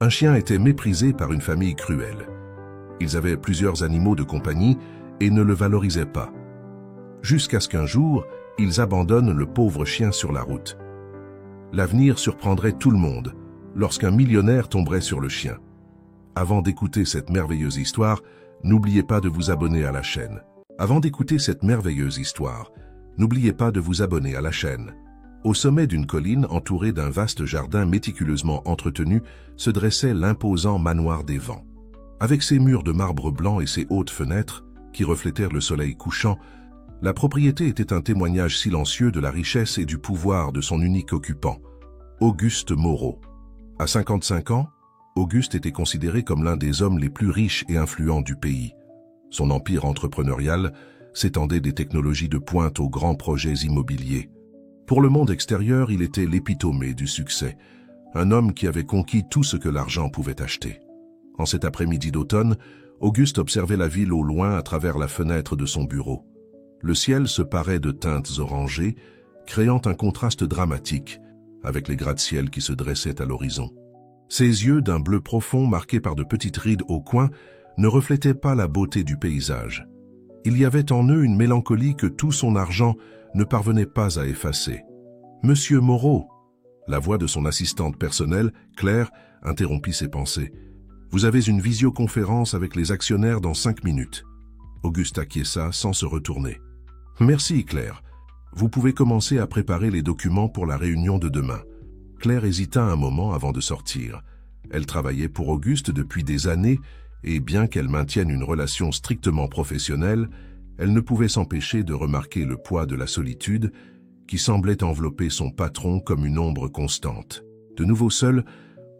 Un chien était méprisé par une famille cruelle. Ils avaient plusieurs animaux de compagnie et ne le valorisaient pas. Jusqu'à ce qu'un jour, ils abandonnent le pauvre chien sur la route. L'avenir surprendrait tout le monde lorsqu'un millionnaire tomberait sur le chien. Avant d'écouter cette merveilleuse histoire, n'oubliez pas de vous abonner à la chaîne. Au sommet d'une colline entourée d'un vaste jardin méticuleusement entretenu se dressait l'imposant manoir des vents. Avec ses murs de marbre blanc et ses hautes fenêtres, qui reflétèrent le soleil couchant, la propriété était un témoignage silencieux de la richesse et du pouvoir de son unique occupant, Auguste Moreau. À 55 ans, Auguste était considéré comme l'un des hommes les plus riches et influents du pays. Son empire entrepreneurial s'étendait des technologies de pointe aux grands projets immobiliers. Pour le monde extérieur, il était l'épitomé du succès, un homme qui avait conquis tout ce que l'argent pouvait acheter. En cet après-midi d'automne, Auguste observait la ville au loin à travers la fenêtre de son bureau. Le ciel se parait de teintes orangées, créant un contraste dramatique avec les gratte-ciel qui se dressaient à l'horizon. Ses yeux, d'un bleu profond marqués par de petites rides au coin, ne reflétaient pas la beauté du paysage. Il y avait en eux une mélancolie que tout son argent ne parvenait pas à effacer. « Monsieur Moreau !» La voix de son assistante personnelle, Claire, interrompit ses pensées. « Vous avez une visioconférence avec les actionnaires dans 5 minutes. » Auguste acquiesça sans se retourner. « Merci, Claire. Vous pouvez commencer à préparer les documents pour la réunion de demain. » Claire hésita un moment avant de sortir. Elle travaillait pour Auguste depuis des années et bien qu'elle maintienne une relation strictement professionnelle, elle ne pouvait s'empêcher de remarquer le poids de la solitude qui semblait envelopper son patron comme une ombre constante. De nouveau seul,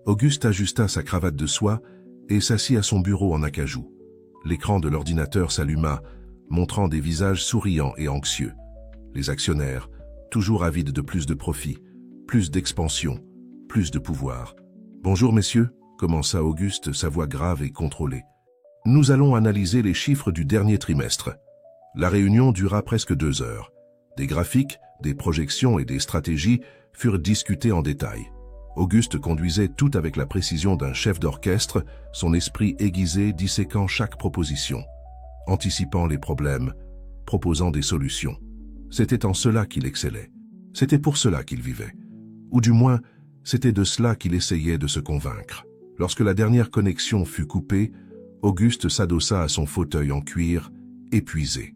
Auguste ajusta sa cravate de soie et s'assit à son bureau en acajou. L'écran de l'ordinateur s'alluma, montrant des visages souriants et anxieux. Les actionnaires, toujours avides de plus de profit, plus d'expansion, plus de pouvoir. « Bonjour messieurs », commença Auguste, sa voix grave et contrôlée. « Nous allons analyser les chiffres du dernier trimestre. » La réunion dura presque 2 heures. Des graphiques, des projections et des stratégies furent discutés en détail. Auguste conduisait tout avec la précision d'un chef d'orchestre, son esprit aiguisé disséquant chaque proposition, anticipant les problèmes, proposant des solutions. C'était en cela qu'il excellait. C'était pour cela qu'il vivait. Ou du moins, c'était de cela qu'il essayait de se convaincre. Lorsque la dernière connexion fut coupée, Auguste s'adossa à son fauteuil en cuir, épuisé.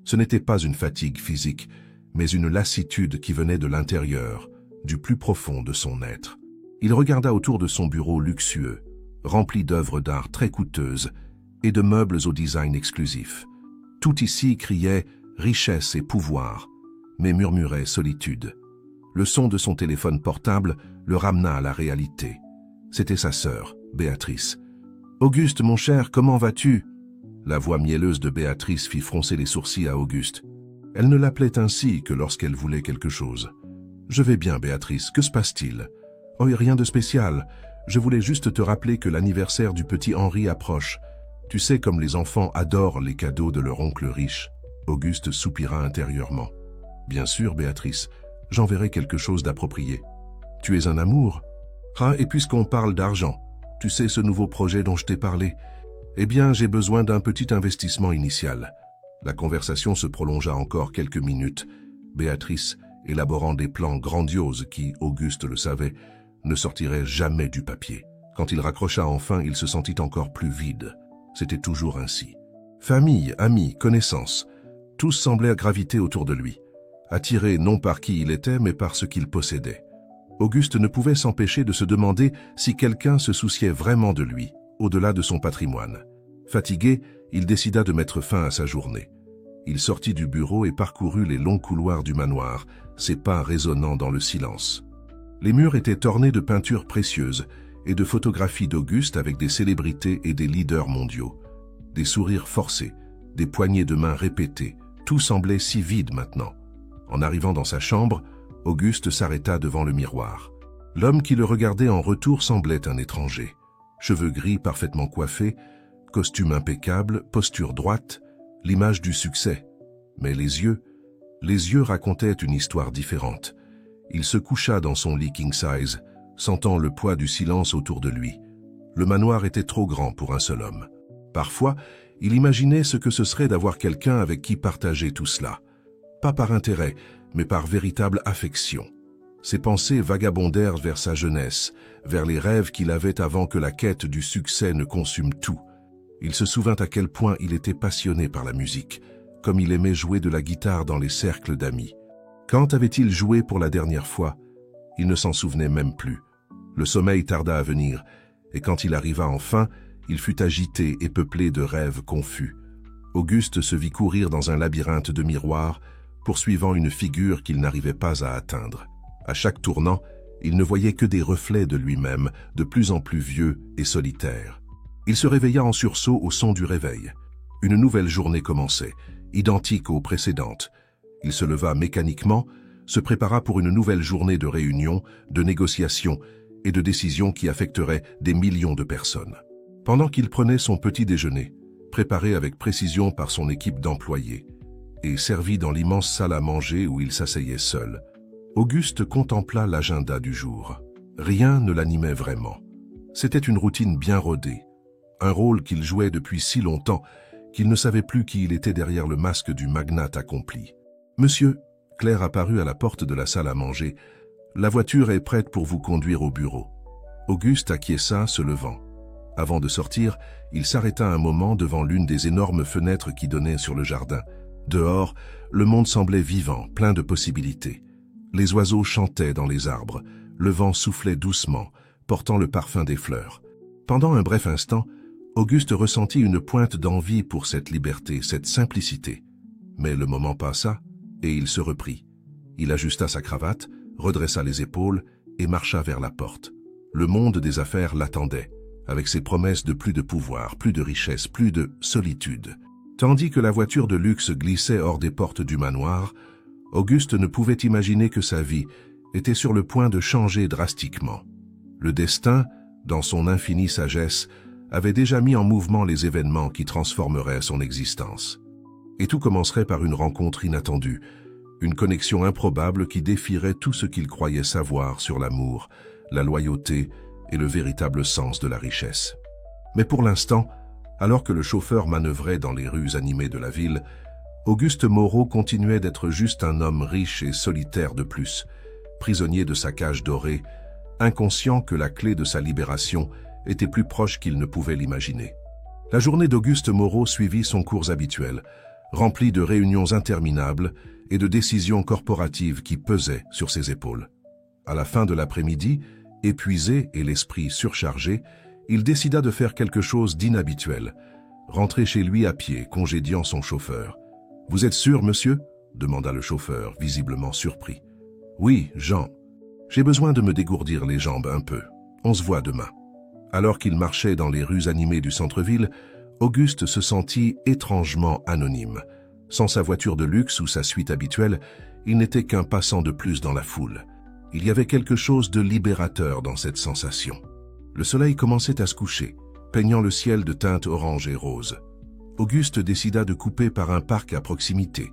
Ce n'était pas une fatigue physique, mais une lassitude qui venait de l'intérieur, du plus profond de son être. Il regarda autour de son bureau luxueux, rempli d'œuvres d'art très coûteuses et de meubles au design exclusif. Tout ici criait richesse et pouvoir, mais murmurait solitude. Le son de son téléphone portable le ramena à la réalité. C'était sa sœur, Béatrice. « Auguste, mon cher, comment vas-tu ?» La voix mielleuse de Béatrice fit froncer les sourcils à Auguste. Elle ne l'appelait ainsi que lorsqu'elle voulait quelque chose. « Je vais bien, Béatrice, que se passe-t-il ?»« Oh, rien de spécial. Je voulais juste te rappeler que l'anniversaire du petit Henri approche. Tu sais comme les enfants adorent les cadeaux de leur oncle riche. » Auguste soupira intérieurement. « Bien sûr, Béatrice, j'enverrai quelque chose d'approprié. Tu es un amour. Ah, et puisqu'on parle d'argent, tu sais ce nouveau projet dont je t'ai parlé? Eh bien, j'ai besoin d'un petit investissement initial. » La conversation se prolongea encore quelques minutes, Béatrice élaborant des plans grandioses qui, Auguste le savait, ne sortiraient jamais du papier. Quand il raccrocha enfin, il se sentit encore plus vide. C'était toujours ainsi. Famille, amis, connaissances, tous semblaient graviter autour de lui, attirés non par qui il était, mais par ce qu'il possédait. Auguste ne pouvait s'empêcher de se demander si quelqu'un se souciait vraiment de lui, au-delà de son patrimoine. Fatigué, il décida de mettre fin à sa journée. Il sortit du bureau et parcourut les longs couloirs du manoir, ses pas résonnant dans le silence. Les murs étaient ornés de peintures précieuses et de photographies d'Auguste avec des célébrités et des leaders mondiaux. Des sourires forcés, des poignées de main répétées, tout semblait si vide maintenant. En arrivant dans sa chambre, Auguste s'arrêta devant le miroir. L'homme qui le regardait en retour semblait un étranger. Cheveux gris parfaitement coiffés, costume impeccable, posture droite, l'image du succès. Mais les yeux racontaient une histoire différente. Il se coucha dans son lit king size, sentant le poids du silence autour de lui. Le manoir était trop grand pour un seul homme. Parfois, il imaginait ce que ce serait d'avoir quelqu'un avec qui partager tout cela. Pas par intérêt, mais par véritable affection. Ses pensées vagabondèrent vers sa jeunesse, vers les rêves qu'il avait avant que la quête du succès ne consume tout. Il se souvint à quel point il était passionné par la musique, comme il aimait jouer de la guitare dans les cercles d'amis. Quand avait-il joué pour la dernière fois? Il ne s'en souvenait même plus. Le sommeil tarda à venir, et quand il arriva enfin, il fut agité et peuplé de rêves confus. Auguste se vit courir dans un labyrinthe de miroirs, poursuivant une figure qu'il n'arrivait pas à atteindre. À chaque tournant, il ne voyait que des reflets de lui-même, de plus en plus vieux et solitaires. Il se réveilla en sursaut au son du réveil. Une nouvelle journée commençait, identique aux précédentes. Il se leva mécaniquement, se prépara pour une nouvelle journée de réunions, de négociations et de décisions qui affecteraient des millions de personnes. Pendant qu'il prenait son petit déjeuner, préparé avec précision par son équipe d'employés, et servi dans l'immense salle à manger où il s'asseyait seul, Auguste contempla l'agenda du jour. Rien ne l'animait vraiment. C'était une routine bien rodée, un rôle qu'il jouait depuis si longtemps qu'il ne savait plus qui il était derrière le masque du magnate accompli. « Monsieur », Claire apparut à la porte de la salle à manger, « la voiture est prête pour vous conduire au bureau. » Auguste acquiesça, se levant. Avant de sortir, il s'arrêta un moment devant l'une des énormes fenêtres qui donnaient sur le jardin. Dehors, le monde semblait vivant, plein de possibilités. Les oiseaux chantaient dans les arbres, le vent soufflait doucement, portant le parfum des fleurs. Pendant un bref instant, Auguste ressentit une pointe d'envie pour cette liberté, cette simplicité. Mais le moment passa, et il se reprit. Il ajusta sa cravate, redressa les épaules et marcha vers la porte. Le monde des affaires l'attendait, avec ses promesses de plus de pouvoir, plus de richesse, plus de solitude. Tandis que la voiture de luxe glissait hors des portes du manoir, Auguste ne pouvait imaginer que sa vie était sur le point de changer drastiquement. Le destin, dans son infinie sagesse, avait déjà mis en mouvement les événements qui transformeraient son existence. Et tout commencerait par une rencontre inattendue, une connexion improbable qui défierait tout ce qu'il croyait savoir sur l'amour, la loyauté et le véritable sens de la richesse. Mais pour l'instant, alors que le chauffeur manœuvrait dans les rues animées de la ville, Auguste Moreau continuait d'être juste un homme riche et solitaire de plus, prisonnier de sa cage dorée, inconscient que la clé de sa libération était plus proche qu'il ne pouvait l'imaginer. La journée d'Auguste Moreau suivit son cours habituel, remplie de réunions interminables et de décisions corporatives qui pesaient sur ses épaules. À la fin de l'après-midi, épuisé et l'esprit surchargé, il décida de faire quelque chose d'inhabituel, rentrer chez lui à pied, congédiant son chauffeur. « Vous êtes sûr, monsieur ?» demanda le chauffeur, visiblement surpris. « Oui, Jean. J'ai besoin de me dégourdir les jambes un peu. On se voit demain. » Alors qu'il marchait dans les rues animées du centre-ville, Auguste se sentit étrangement anonyme. Sans sa voiture de luxe ou sa suite habituelle, il n'était qu'un passant de plus dans la foule. Il y avait quelque chose de libérateur dans cette sensation. Le soleil commençait à se coucher, peignant le ciel de teintes orange et rose. Auguste décida de couper par un parc à proximité.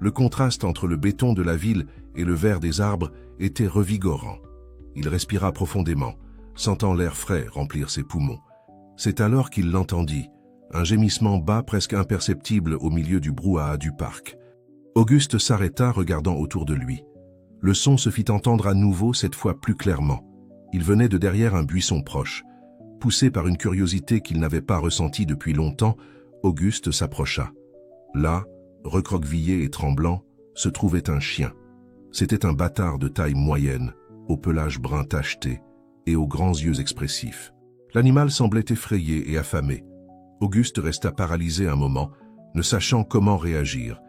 Le contraste entre le béton de la ville et le vert des arbres était revigorant. Il respira profondément, sentant l'air frais remplir ses poumons. C'est alors qu'il l'entendit, un gémissement bas presque imperceptible au milieu du brouhaha du parc. Auguste s'arrêta, regardant autour de lui. Le son se fit entendre à nouveau, cette fois plus clairement. Il venait de derrière un buisson proche. Poussé par une curiosité qu'il n'avait pas ressentie depuis longtemps, Auguste s'approcha. Là, recroquevillé et tremblant, se trouvait un chien. C'était un bâtard de taille moyenne, au pelage brun tacheté et aux grands yeux expressifs. L'animal semblait effrayé et affamé. Auguste resta paralysé un moment, ne sachant comment réagir.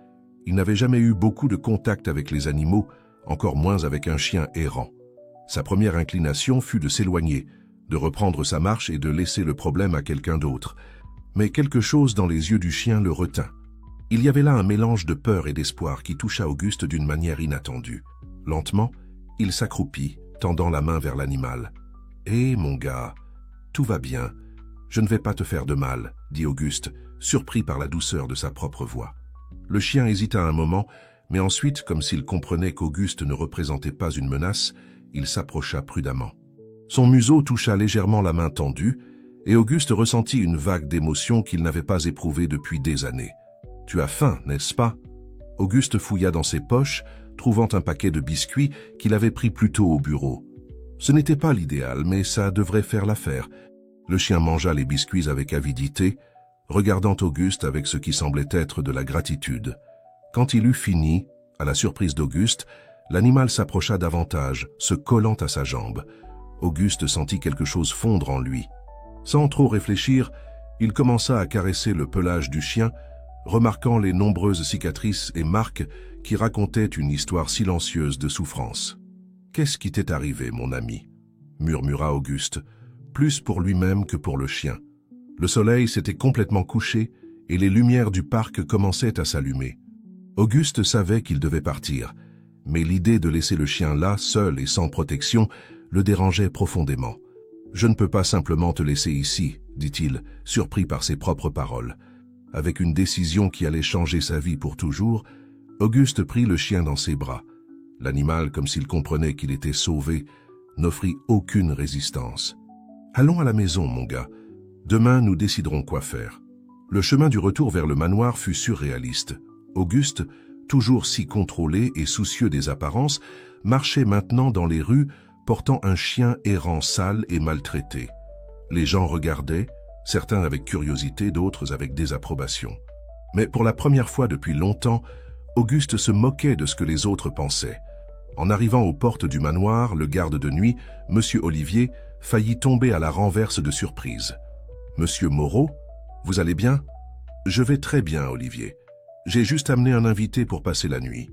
Il n'avait jamais eu beaucoup de contact avec les animaux, encore moins avec un chien errant. Sa première inclination fut de s'éloigner, de reprendre sa marche et de laisser le problème à quelqu'un d'autre. Mais quelque chose dans les yeux du chien le retint. Il y avait là un mélange de peur et d'espoir qui toucha Auguste d'une manière inattendue. Lentement, il s'accroupit, tendant la main vers l'animal. « Hé, mon gars, tout va bien. Je ne vais pas te faire de mal, » dit Auguste, surpris par la douceur de sa propre voix. Le chien hésita un moment, mais ensuite, comme s'il comprenait qu'Auguste ne représentait pas une menace, il s'approcha prudemment. Son museau toucha légèrement la main tendue, et Auguste ressentit une vague d'émotion qu'il n'avait pas éprouvée depuis des années. « Tu as faim, n'est-ce pas ?» Auguste fouilla dans ses poches, trouvant un paquet de biscuits qu'il avait pris plus tôt au bureau. Ce n'était pas l'idéal, mais ça devrait faire l'affaire. Le chien mangea les biscuits avec avidité, regardant Auguste avec ce qui semblait être de la gratitude. Quand il eut fini, à la surprise d'Auguste, l'animal s'approcha davantage, se collant à sa jambe. Auguste sentit quelque chose fondre en lui. Sans trop réfléchir, il commença à caresser le pelage du chien, remarquant les nombreuses cicatrices et marques qui racontaient une histoire silencieuse de souffrance. « Qu'est-ce qui t'est arrivé, mon ami ?» murmura Auguste, plus pour lui-même que pour le chien. Le soleil s'était complètement couché et les lumières du parc commençaient à s'allumer. Auguste savait qu'il devait partir, mais l'idée de laisser le chien là, seul et sans protection, le dérangeait profondément. « Je ne peux pas simplement te laisser ici, » dit-il, surpris par ses propres paroles. Avec une décision qui allait changer sa vie pour toujours, Auguste prit le chien dans ses bras. L'animal, comme s'il comprenait qu'il était sauvé, n'offrit aucune résistance. « Allons à la maison, mon gars. Demain, nous déciderons quoi faire. » Le chemin du retour vers le manoir fut surréaliste. Auguste, toujours si contrôlé et soucieux des apparences, marchait maintenant dans les rues portant un chien errant sale et maltraité. Les gens regardaient, certains avec curiosité, d'autres avec désapprobation. Mais pour la première fois depuis longtemps, Auguste se moquait de ce que les autres pensaient. En arrivant aux portes du manoir, le garde de nuit, M. Olivier, faillit tomber à la renverse de surprise. « Monsieur Moreau, vous allez bien ?»« Je vais très bien, Olivier. J'ai juste amené un invité pour passer la nuit. »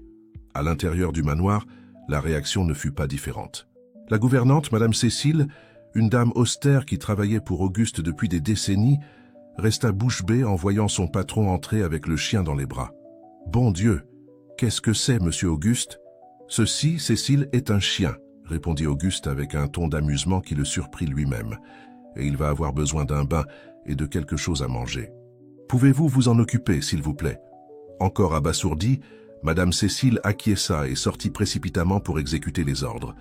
À l'intérieur du manoir, la réaction ne fut pas différente. La gouvernante, Madame Cécile, une dame austère qui travaillait pour Auguste depuis des décennies, resta bouche bée en voyant son patron entrer avec le chien dans les bras. « Bon Dieu, qu'est-ce que c'est, monsieur Auguste ?»« Ceci, Cécile, est un chien, » répondit Auguste avec un ton d'amusement qui le surprit lui-même. « Et il va avoir besoin d'un bain et de quelque chose à manger. Pouvez-vous vous en occuper, s'il vous plaît ?» Encore abasourdie, Madame Cécile acquiesça et sortit précipitamment pour exécuter les ordres.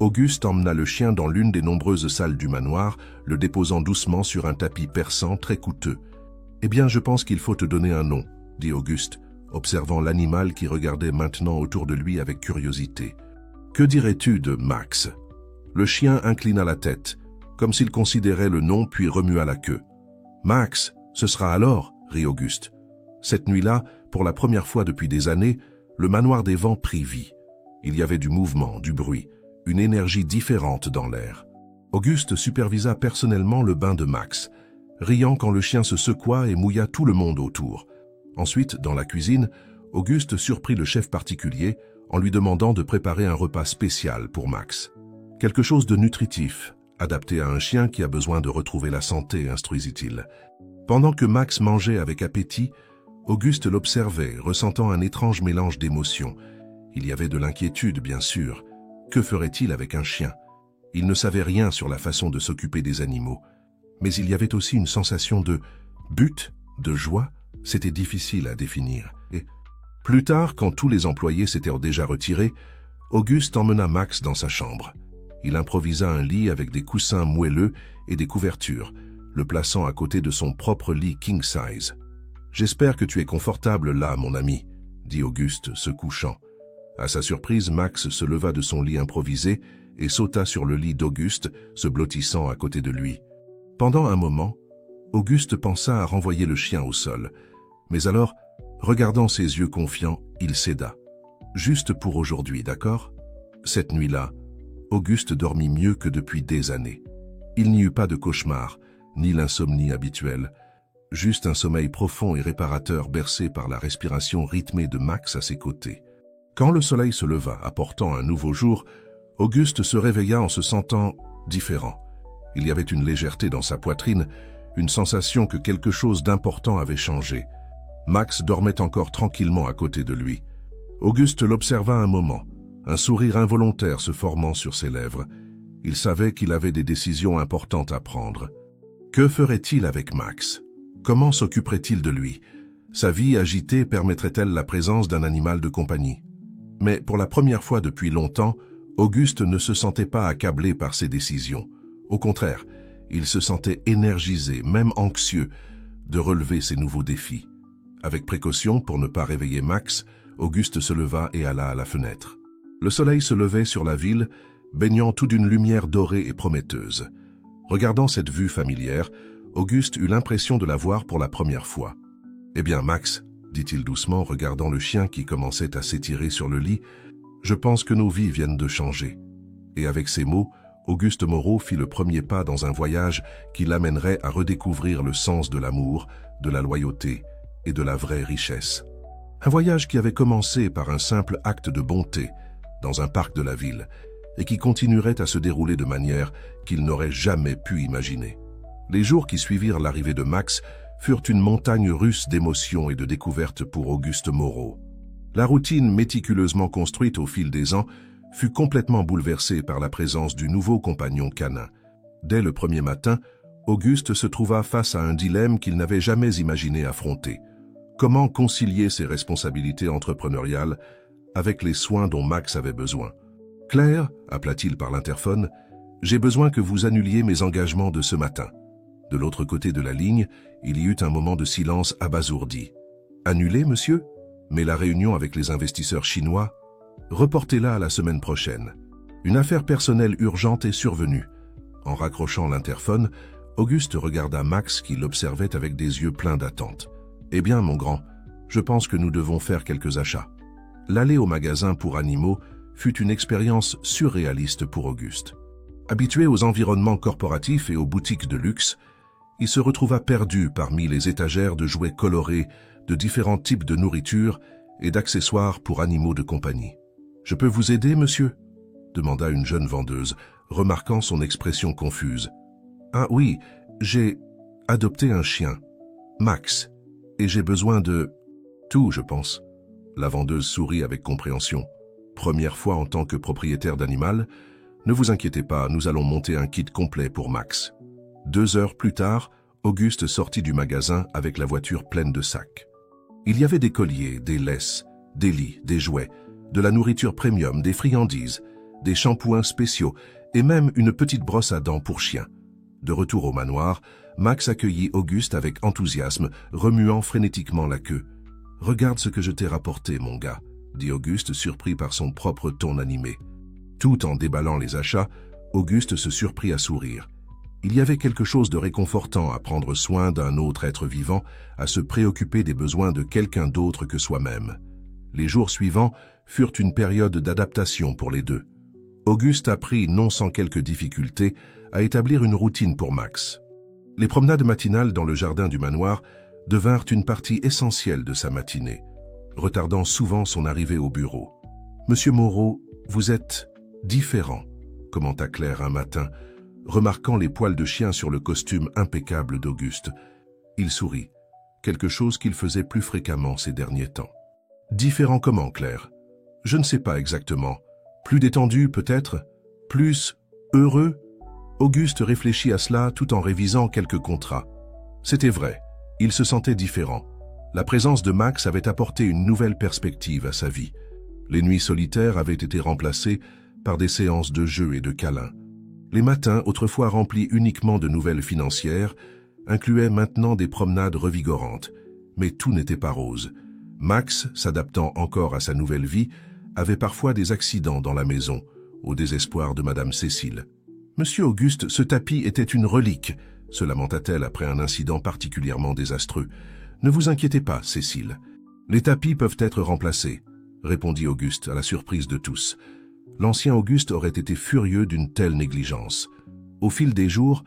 Auguste emmena le chien dans l'une des nombreuses salles du manoir, le déposant doucement sur un tapis persan très coûteux. « Eh bien, je pense qu'il faut te donner un nom, » dit Auguste, observant l'animal qui regardait maintenant autour de lui avec curiosité. « Que dirais-tu de Max ?» Le chien inclina la tête, comme s'il considérait le nom puis remua la queue. « Max, ce sera alors » rit Auguste. Cette nuit-là, pour la première fois depuis des années, le manoir des vents prit vie. Il y avait du mouvement, du bruit, une énergie différente dans l'air. Auguste supervisa personnellement le bain de Max, riant quand le chien se secoua et mouilla tout le monde autour. Ensuite, dans la cuisine, Auguste surprit le chef particulier en lui demandant de préparer un repas spécial pour Max. Quelque chose de nutritif, adapté à un chien qui a besoin de retrouver la santé, instruisit-il. Pendant que Max mangeait avec appétit, Auguste l'observait, ressentant un étrange mélange d'émotions. Il y avait de l'inquiétude, bien sûr. Que ferait-il avec un chien? Il ne savait rien sur la façon de s'occuper des animaux. Mais il y avait aussi une sensation de but, de joie. C'était difficile à définir. Et plus tard, quand tous les employés s'étaient déjà retirés, Auguste emmena Max dans sa chambre. Il improvisa un lit avec des coussins moelleux et des couvertures, le plaçant à côté de son propre lit king size. « J'espère que tu es confortable là, mon ami, » dit Auguste, se couchant. À sa surprise, Max se leva de son lit improvisé et sauta sur le lit d'Auguste, se blottissant à côté de lui. Pendant un moment, Auguste pensa à renvoyer le chien au sol. Mais alors, regardant ses yeux confiants, il céda. « Juste pour aujourd'hui, d'accord ?» Cette nuit-là, Auguste dormit mieux que depuis des années. Il n'y eut pas de cauchemar, ni l'insomnie habituelle. Juste un sommeil profond et réparateur bercé par la respiration rythmée de Max à ses côtés. Quand le soleil se leva, apportant un nouveau jour, Auguste se réveilla en se sentant différent. Il y avait une légèreté dans sa poitrine, une sensation que quelque chose d'important avait changé. Max dormait encore tranquillement à côté de lui. Auguste l'observa un moment, un sourire involontaire se formant sur ses lèvres. Il savait qu'il avait des décisions importantes à prendre. Que ferait-il avec Max ? Comment s'occuperait-il de lui? Sa vie agitée permettrait-elle la présence d'un animal de compagnie? Mais pour la première fois depuis longtemps, Auguste ne se sentait pas accablé par ses décisions. Au contraire, Il se sentait énergisé, même anxieux, de relever ces nouveaux défis. Avec précaution pour ne pas réveiller Max, Auguste se leva et alla à la fenêtre. Le soleil se levait sur la ville, baignant tout d'une lumière dorée et prometteuse. Regardant cette vue familière, Auguste eut l'impression de la voir pour la première fois. « Eh bien, Max, » dit-il doucement, regardant le chien qui commençait à s'étirer sur le lit, « je pense que nos vies viennent de changer. » Et avec ces mots, Auguste Moreau fit le premier pas dans un voyage qui l'amènerait à redécouvrir le sens de l'amour, de la loyauté et de la vraie richesse. Un voyage qui avait commencé par un simple acte de bonté dans un parc de la ville et qui continuerait à se dérouler de manière qu'il n'aurait jamais pu imaginer. Les jours qui suivirent l'arrivée de Max furent une montagne russe d'émotions et de découvertes pour Auguste Moreau. La routine méticuleusement construite au fil des ans fut complètement bouleversée par la présence du nouveau compagnon canin. Dès le premier matin, Auguste se trouva face à un dilemme qu'il n'avait jamais imaginé affronter. Comment concilier ses responsabilités entrepreneuriales avec les soins dont Max avait besoin? « Claire, appela-t-il par l'interphone, j'ai besoin que vous annuliez mes engagements de ce matin. » De l'autre côté de la ligne, il y eut un moment de silence abasourdi. « Annulé, monsieur? Mais la réunion avec les investisseurs chinois? Reportez-la à la semaine prochaine. Une affaire personnelle urgente est survenue. » En raccrochant l'interphone, Auguste regarda Max qui l'observait avec des yeux pleins d'attente. « Eh bien, mon grand, je pense que nous devons faire quelques achats. » L'aller au magasin pour animaux fut une expérience surréaliste pour Auguste. Habitué aux environnements corporatifs et aux boutiques de luxe, il se retrouva perdu parmi les étagères de jouets colorés, de différents types de nourriture et d'accessoires pour animaux de compagnie. « Je peux vous aider, monsieur ?» demanda une jeune vendeuse, remarquant son expression confuse. « Ah oui, j'ai adopté un chien, Max, et j'ai besoin de... tout, je pense. » La vendeuse sourit avec compréhension. « Première fois en tant que propriétaire d'animal? Ne vous inquiétez pas, nous allons monter un kit complet pour Max. » 2 heures plus tard, Auguste sortit du magasin avec la voiture pleine de sacs. Il y avait des colliers, des laisses, des lits, des jouets, de la nourriture premium, des friandises, des shampoings spéciaux et même une petite brosse à dents pour chien. De retour au manoir, Max accueillit Auguste avec enthousiasme, remuant frénétiquement la queue. « Regarde ce que je t'ai rapporté, mon gars », dit Auguste, surpris par son propre ton animé. Tout en déballant les achats, Auguste se surprit à sourire. Il y avait quelque chose de réconfortant à prendre soin d'un autre être vivant, à se préoccuper des besoins de quelqu'un d'autre que soi-même. Les jours suivants furent une période d'adaptation pour les deux. Auguste apprit, non sans quelques difficultés, à établir une routine pour Max. Les promenades matinales dans le jardin du manoir devinrent une partie essentielle de sa matinée, retardant souvent son arrivée au bureau. « Monsieur Moreau, vous êtes différent », commenta Claire un matin, remarquant les poils de chien sur le costume impeccable d'Auguste. Il sourit, quelque chose qu'il faisait plus fréquemment ces derniers temps. « Différent comment, Claire? Je ne sais pas exactement. Plus détendu, peut-être? Plus heureux ?» Auguste réfléchit à cela tout en révisant quelques contrats. C'était vrai, il se sentait différent. La présence de Max avait apporté une nouvelle perspective à sa vie. Les nuits solitaires avaient été remplacées par des séances de jeux et de câlins. Les matins, autrefois remplis uniquement de nouvelles financières, incluaient maintenant des promenades revigorantes. Mais tout n'était pas rose. Max, s'adaptant encore à sa nouvelle vie, avait parfois des accidents dans la maison, au désespoir de Madame Cécile. « Monsieur Auguste, ce tapis était une relique », se lamenta-t-elle après un incident particulièrement désastreux. « Ne vous inquiétez pas, Cécile. Les tapis peuvent être remplacés », répondit Auguste à la surprise de tous. L'ancien Auguste aurait été furieux d'une telle négligence. Au fil des jours,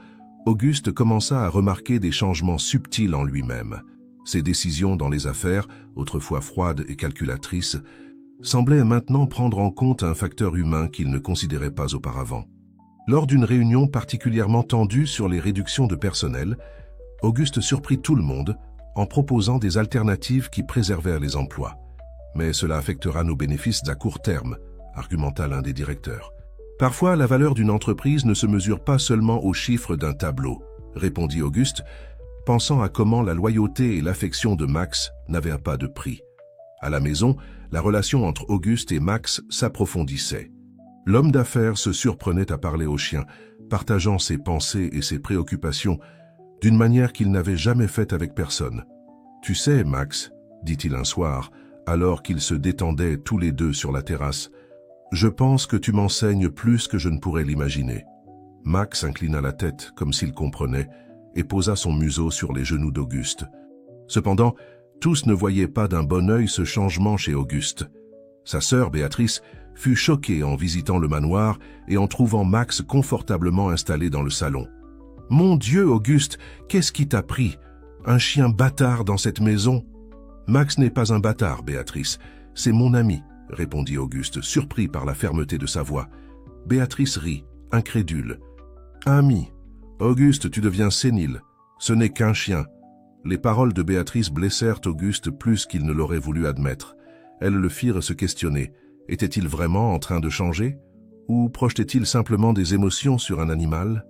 Auguste commença à remarquer des changements subtils en lui-même. Ses décisions dans les affaires, autrefois froides et calculatrices, semblaient maintenant prendre en compte un facteur humain qu'il ne considérait pas auparavant. Lors d'une réunion particulièrement tendue sur les réductions de personnel, Auguste surprit tout le monde en proposant des alternatives qui préservèrent les emplois. « Mais cela affectera nos bénéfices à court terme », argumenta l'un des directeurs. « Parfois, la valeur d'une entreprise ne se mesure pas seulement aux chiffres d'un tableau », répondit Auguste, pensant à comment la loyauté et l'affection de Max n'avaient pas de prix. À la maison, la relation entre Auguste et Max s'approfondissait. L'homme d'affaires se surprenait à parler au chien, partageant ses pensées et ses préoccupations d'une manière qu'il n'avait jamais faite avec personne. « Tu sais, Max, dit-il un soir, alors qu'ils se détendaient tous les deux sur la terrasse, « je pense que tu m'enseignes plus que je ne pourrais l'imaginer. » Max inclina la tête comme s'il comprenait et posa son museau sur les genoux d'Auguste. Cependant, tous ne voyaient pas d'un bon œil ce changement chez Auguste. Sa sœur Béatrice fut choquée en visitant le manoir et en trouvant Max confortablement installé dans le salon. « Mon Dieu, Auguste, qu'est-ce qui t'a pris? Un chien bâtard dans cette maison ?»« Max n'est pas un bâtard, Béatrice, c'est mon ami, » répondit Auguste, surpris par la fermeté de sa voix. Béatrice rit, incrédule. « Ami, Auguste, tu deviens sénile, ce n'est qu'un chien. » Les paroles de Béatrice blessèrent Auguste plus qu'il ne l'aurait voulu admettre. Elles le firent se questionner. Était-il vraiment en train de changer? Ou projetait-il simplement des émotions sur un animal?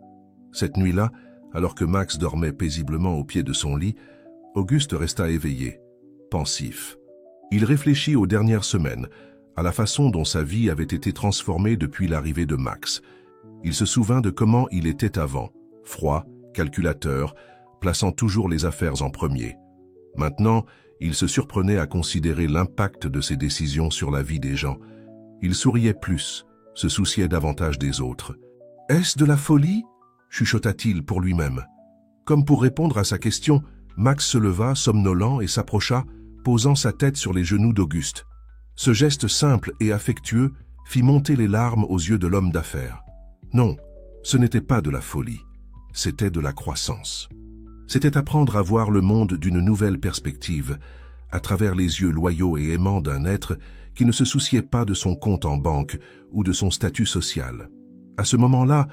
Cette nuit-là, alors que Max dormait paisiblement au pied de son lit, Auguste resta éveillé, pensif. Il réfléchit aux dernières semaines, à la façon dont sa vie avait été transformée depuis l'arrivée de Max. Il se souvint de comment il était avant, froid, calculateur, plaçant toujours les affaires en premier. Maintenant, il se surprenait à considérer l'impact de ses décisions sur la vie des gens. Il souriait plus, se souciait davantage des autres. « Est-ce de la folie ?» chuchota-t-il pour lui-même. Comme pour répondre à sa question, Max se leva, somnolent, et s'approcha, posant sa tête sur les genoux d'Auguste. Ce geste simple et affectueux fit monter les larmes aux yeux de l'homme d'affaires. Non, ce n'était pas de la folie, c'était de la croissance. C'était apprendre à voir le monde d'une nouvelle perspective, à travers les yeux loyaux et aimants d'un être qui ne se souciait pas de son compte en banque ou de son statut social. À ce moment-là,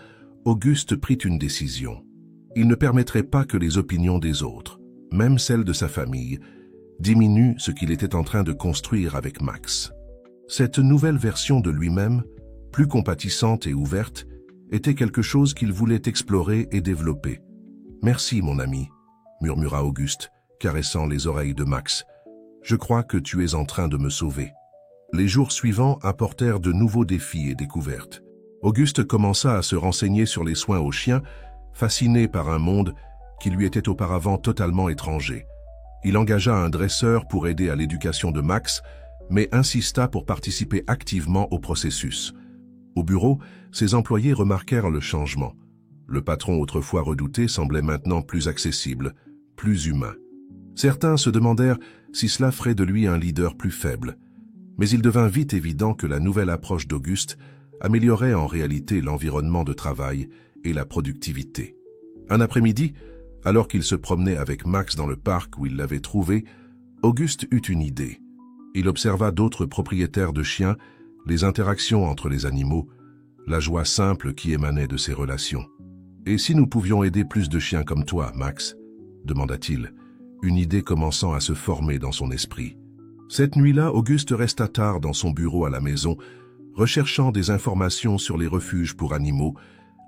Auguste prit une décision. Il ne permettrait pas que les opinions des autres, même celles de sa famille, diminuent ce qu'il était en train de construire avec Max. Cette nouvelle version de lui-même, plus compatissante et ouverte, était quelque chose qu'il voulait explorer et développer. « Merci, mon ami, » murmura Auguste, caressant les oreilles de Max. « Je crois que tu es en train de me sauver. » Les jours suivants apportèrent de nouveaux défis et découvertes. Auguste commença à se renseigner sur les soins aux chiens, fasciné par un monde qui lui était auparavant totalement étranger. Il engagea un dresseur pour aider à l'éducation de Max, mais insista pour participer activement au processus. Au bureau, ses employés remarquèrent le changement. Le patron autrefois redouté semblait maintenant plus accessible, plus humain. Certains se demandèrent si cela ferait de lui un leader plus faible. Mais il devint vite évident que la nouvelle approche d'Auguste améliorait en réalité l'environnement de travail et la productivité. Un après-midi, alors qu'il se promenait avec Max dans le parc où il l'avait trouvé, Auguste eut une idée. Il observa d'autres propriétaires de chiens, les interactions entre les animaux, la joie simple qui émanait de ces relations. « Et si nous pouvions aider plus de chiens comme toi, Max ?» demanda-t-il, une idée commençant à se former dans son esprit. Cette nuit-là, Auguste resta tard dans son bureau à la maison, recherchant des informations sur les refuges pour animaux,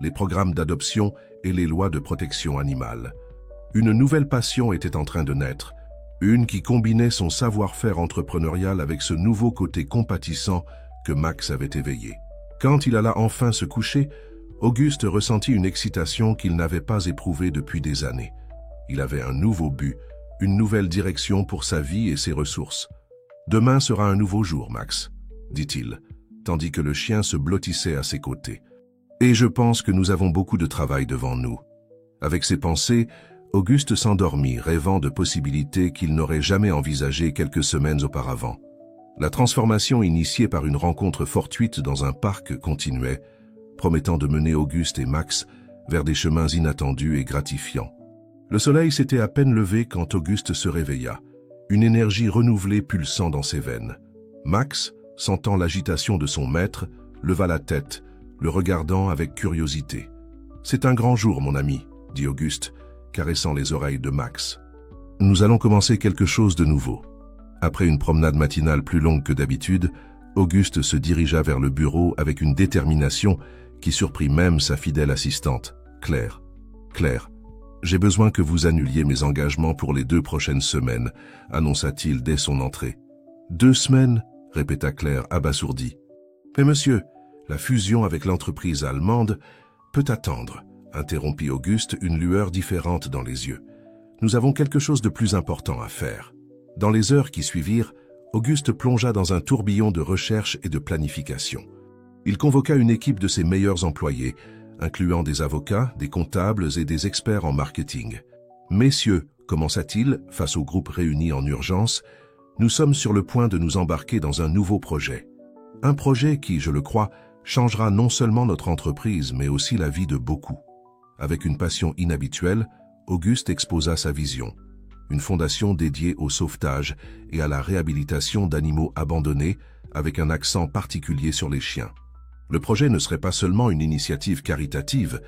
les programmes d'adoption et les lois de protection animale. Une nouvelle passion était en train de naître, une qui combinait son savoir-faire entrepreneurial avec ce nouveau côté compatissant que Max avait éveillé. Quand il alla enfin se coucher, Auguste ressentit une excitation qu'il n'avait pas éprouvée depuis des années. Il avait un nouveau but, une nouvelle direction pour sa vie et ses ressources. « Demain sera un nouveau jour, Max, » dit-il, tandis que le chien se blottissait à ses côtés. « Et je pense que nous avons beaucoup de travail devant nous. » Avec ces pensées, Auguste s'endormit, rêvant de possibilités qu'il n'aurait jamais envisagées quelques semaines auparavant. La transformation initiée par une rencontre fortuite dans un parc continuait, promettant de mener Auguste et Max vers des chemins inattendus et gratifiants. Le soleil s'était à peine levé quand Auguste se réveilla, une énergie renouvelée pulsant dans ses veines. Max, sentant l'agitation de son maître, leva la tête, le regardant avec curiosité. « C'est un grand jour, mon ami, » dit Auguste, caressant les oreilles de Max. « Nous allons commencer quelque chose de nouveau. » Après une promenade matinale plus longue que d'habitude, Auguste se dirigea vers le bureau avec une détermination qui surprit même sa fidèle assistante, Claire. « Claire, j'ai besoin que vous annuliez mes engagements pour les 2 prochaines semaines, annonça-t-il dès son entrée. « 2 semaines ?» répéta Claire, abasourdie. « Mais monsieur, la fusion avec l'entreprise allemande, peut attendre, interrompit Auguste, une lueur différente dans les yeux. Nous avons quelque chose de plus important à faire. Dans les heures qui suivirent, Auguste plongea dans un tourbillon de recherche et de planification. Il convoqua une équipe de ses meilleurs employés, incluant des avocats, des comptables et des experts en marketing. « Messieurs, commença-t-il, face au groupe réuni en urgence, nous sommes sur le point de nous embarquer dans un nouveau projet. Un projet qui, je le crois, changera non seulement notre entreprise, mais aussi la vie de beaucoup. » Avec une passion inhabituelle, Auguste exposa sa vision. Une fondation dédiée au sauvetage et à la réhabilitation d'animaux abandonnés, avec un accent particulier sur les chiens. Le projet ne serait pas seulement une initiative caritative,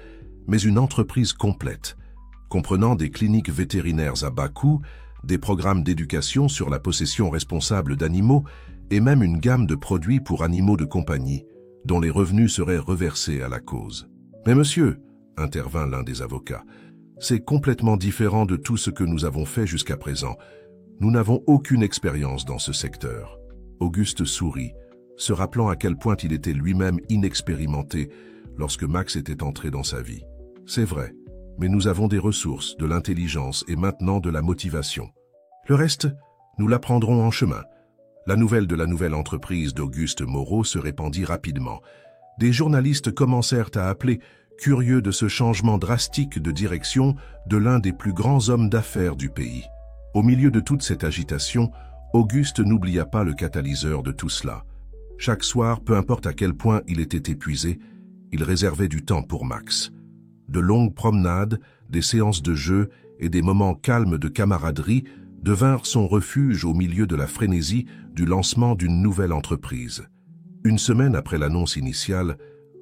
mais une entreprise complète, comprenant des cliniques vétérinaires à bas coût, des programmes d'éducation sur la possession responsable d'animaux et même une gamme de produits pour animaux de compagnie, dont les revenus seraient reversés à la cause. « Mais monsieur, » intervint l'un des avocats, « c'est complètement différent de tout ce que nous avons fait jusqu'à présent. Nous n'avons aucune expérience dans ce secteur. » Auguste sourit, se rappelant à quel point il était lui-même inexpérimenté lorsque Max était entré dans sa vie. « C'est vrai, mais nous avons des ressources, de l'intelligence et maintenant de la motivation. Le reste, nous l'apprendrons en chemin. » La nouvelle de la nouvelle entreprise d'Auguste Moreau se répandit rapidement. Des journalistes commencèrent à appeler, curieux de ce changement drastique de direction de l'un des plus grands hommes d'affaires du pays. Au milieu de toute cette agitation, Auguste n'oublia pas le catalyseur de tout cela. Chaque soir, peu importe à quel point il était épuisé, il réservait du temps pour Max. De longues promenades, des séances de jeu et des moments calmes de camaraderie devinrent son refuge au milieu de la frénésie du lancement d'une nouvelle entreprise. Une semaine après l'annonce initiale,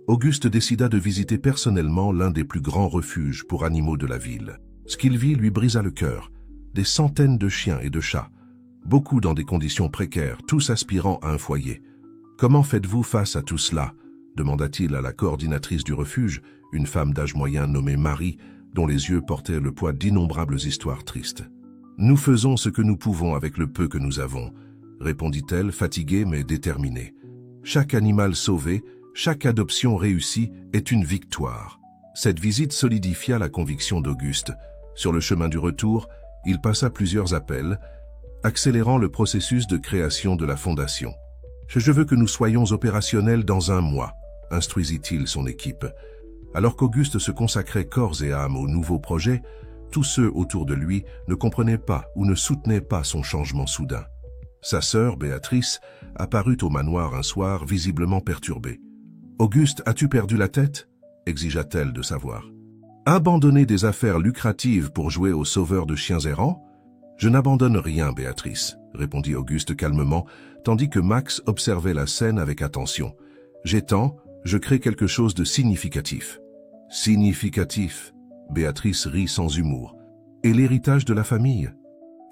Auguste décida de visiter personnellement l'un des plus grands refuges pour animaux de la ville. Ce qu'il vit lui brisa le cœur. Des centaines de chiens et de chats, beaucoup dans des conditions précaires, tous aspirant à un foyer. « Comment faites-vous face à tout cela ?» demanda-t-il à la coordinatrice du refuge, une femme d'âge moyen nommée Marie, dont les yeux portaient le poids d'innombrables histoires tristes. « Nous faisons ce que nous pouvons avec le peu que nous avons, » répondit-elle, fatiguée mais déterminée. « Chaque animal sauvé, chaque adoption réussie est une victoire. » Cette visite solidifia la conviction d'Auguste. Sur le chemin du retour, il passa plusieurs appels, accélérant le processus de création de la fondation. « Je veux que nous soyons opérationnels dans 1 mois, » instruisit-il son équipe. Alors qu'Auguste se consacrait corps et âme au nouveau projet, tous ceux autour de lui ne comprenaient pas ou ne soutenaient pas son changement soudain. Sa sœur, Béatrice, apparut au manoir un soir visiblement perturbée. « Auguste, as-tu perdu la tête ?» exigea-t-elle de savoir. « Abandonner des affaires lucratives pour jouer au sauveur de chiens errants ? Je n'abandonne rien, Béatrice, » répondit Auguste calmement, tandis que Max observait la scène avec attention. « J'étends, je crée quelque chose de significatif. » « Significatif ?» Béatrice rit sans humour. « Et l'héritage de la famille ?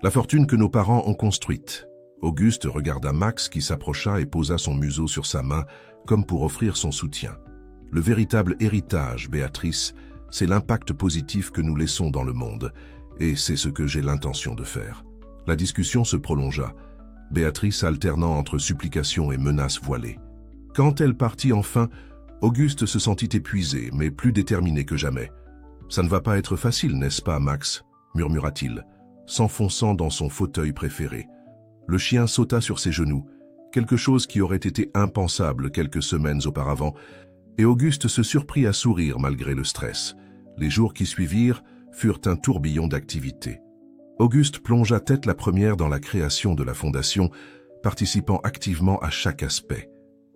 La fortune que nos parents ont construite. » Auguste regarda Max qui s'approcha et posa son museau sur sa main, comme pour offrir son soutien. « Le véritable héritage, Béatrice, c'est l'impact positif que nous laissons dans le monde, et c'est ce que j'ai l'intention de faire. » La discussion se prolongea, Béatrice alternant entre supplications et menaces voilées. Quand elle partit enfin, Auguste se sentit épuisé, mais plus déterminé que jamais. « Ça ne va pas être facile, n'est-ce pas, Max ?» murmura-t-il, s'enfonçant dans son fauteuil préféré. Le chien sauta sur ses genoux, quelque chose qui aurait été impensable quelques semaines auparavant, et Auguste se surprit à sourire malgré le stress. Les jours qui suivirent furent un tourbillon d'activités. Auguste plongea tête la première dans la création de la fondation, participant activement à chaque aspect.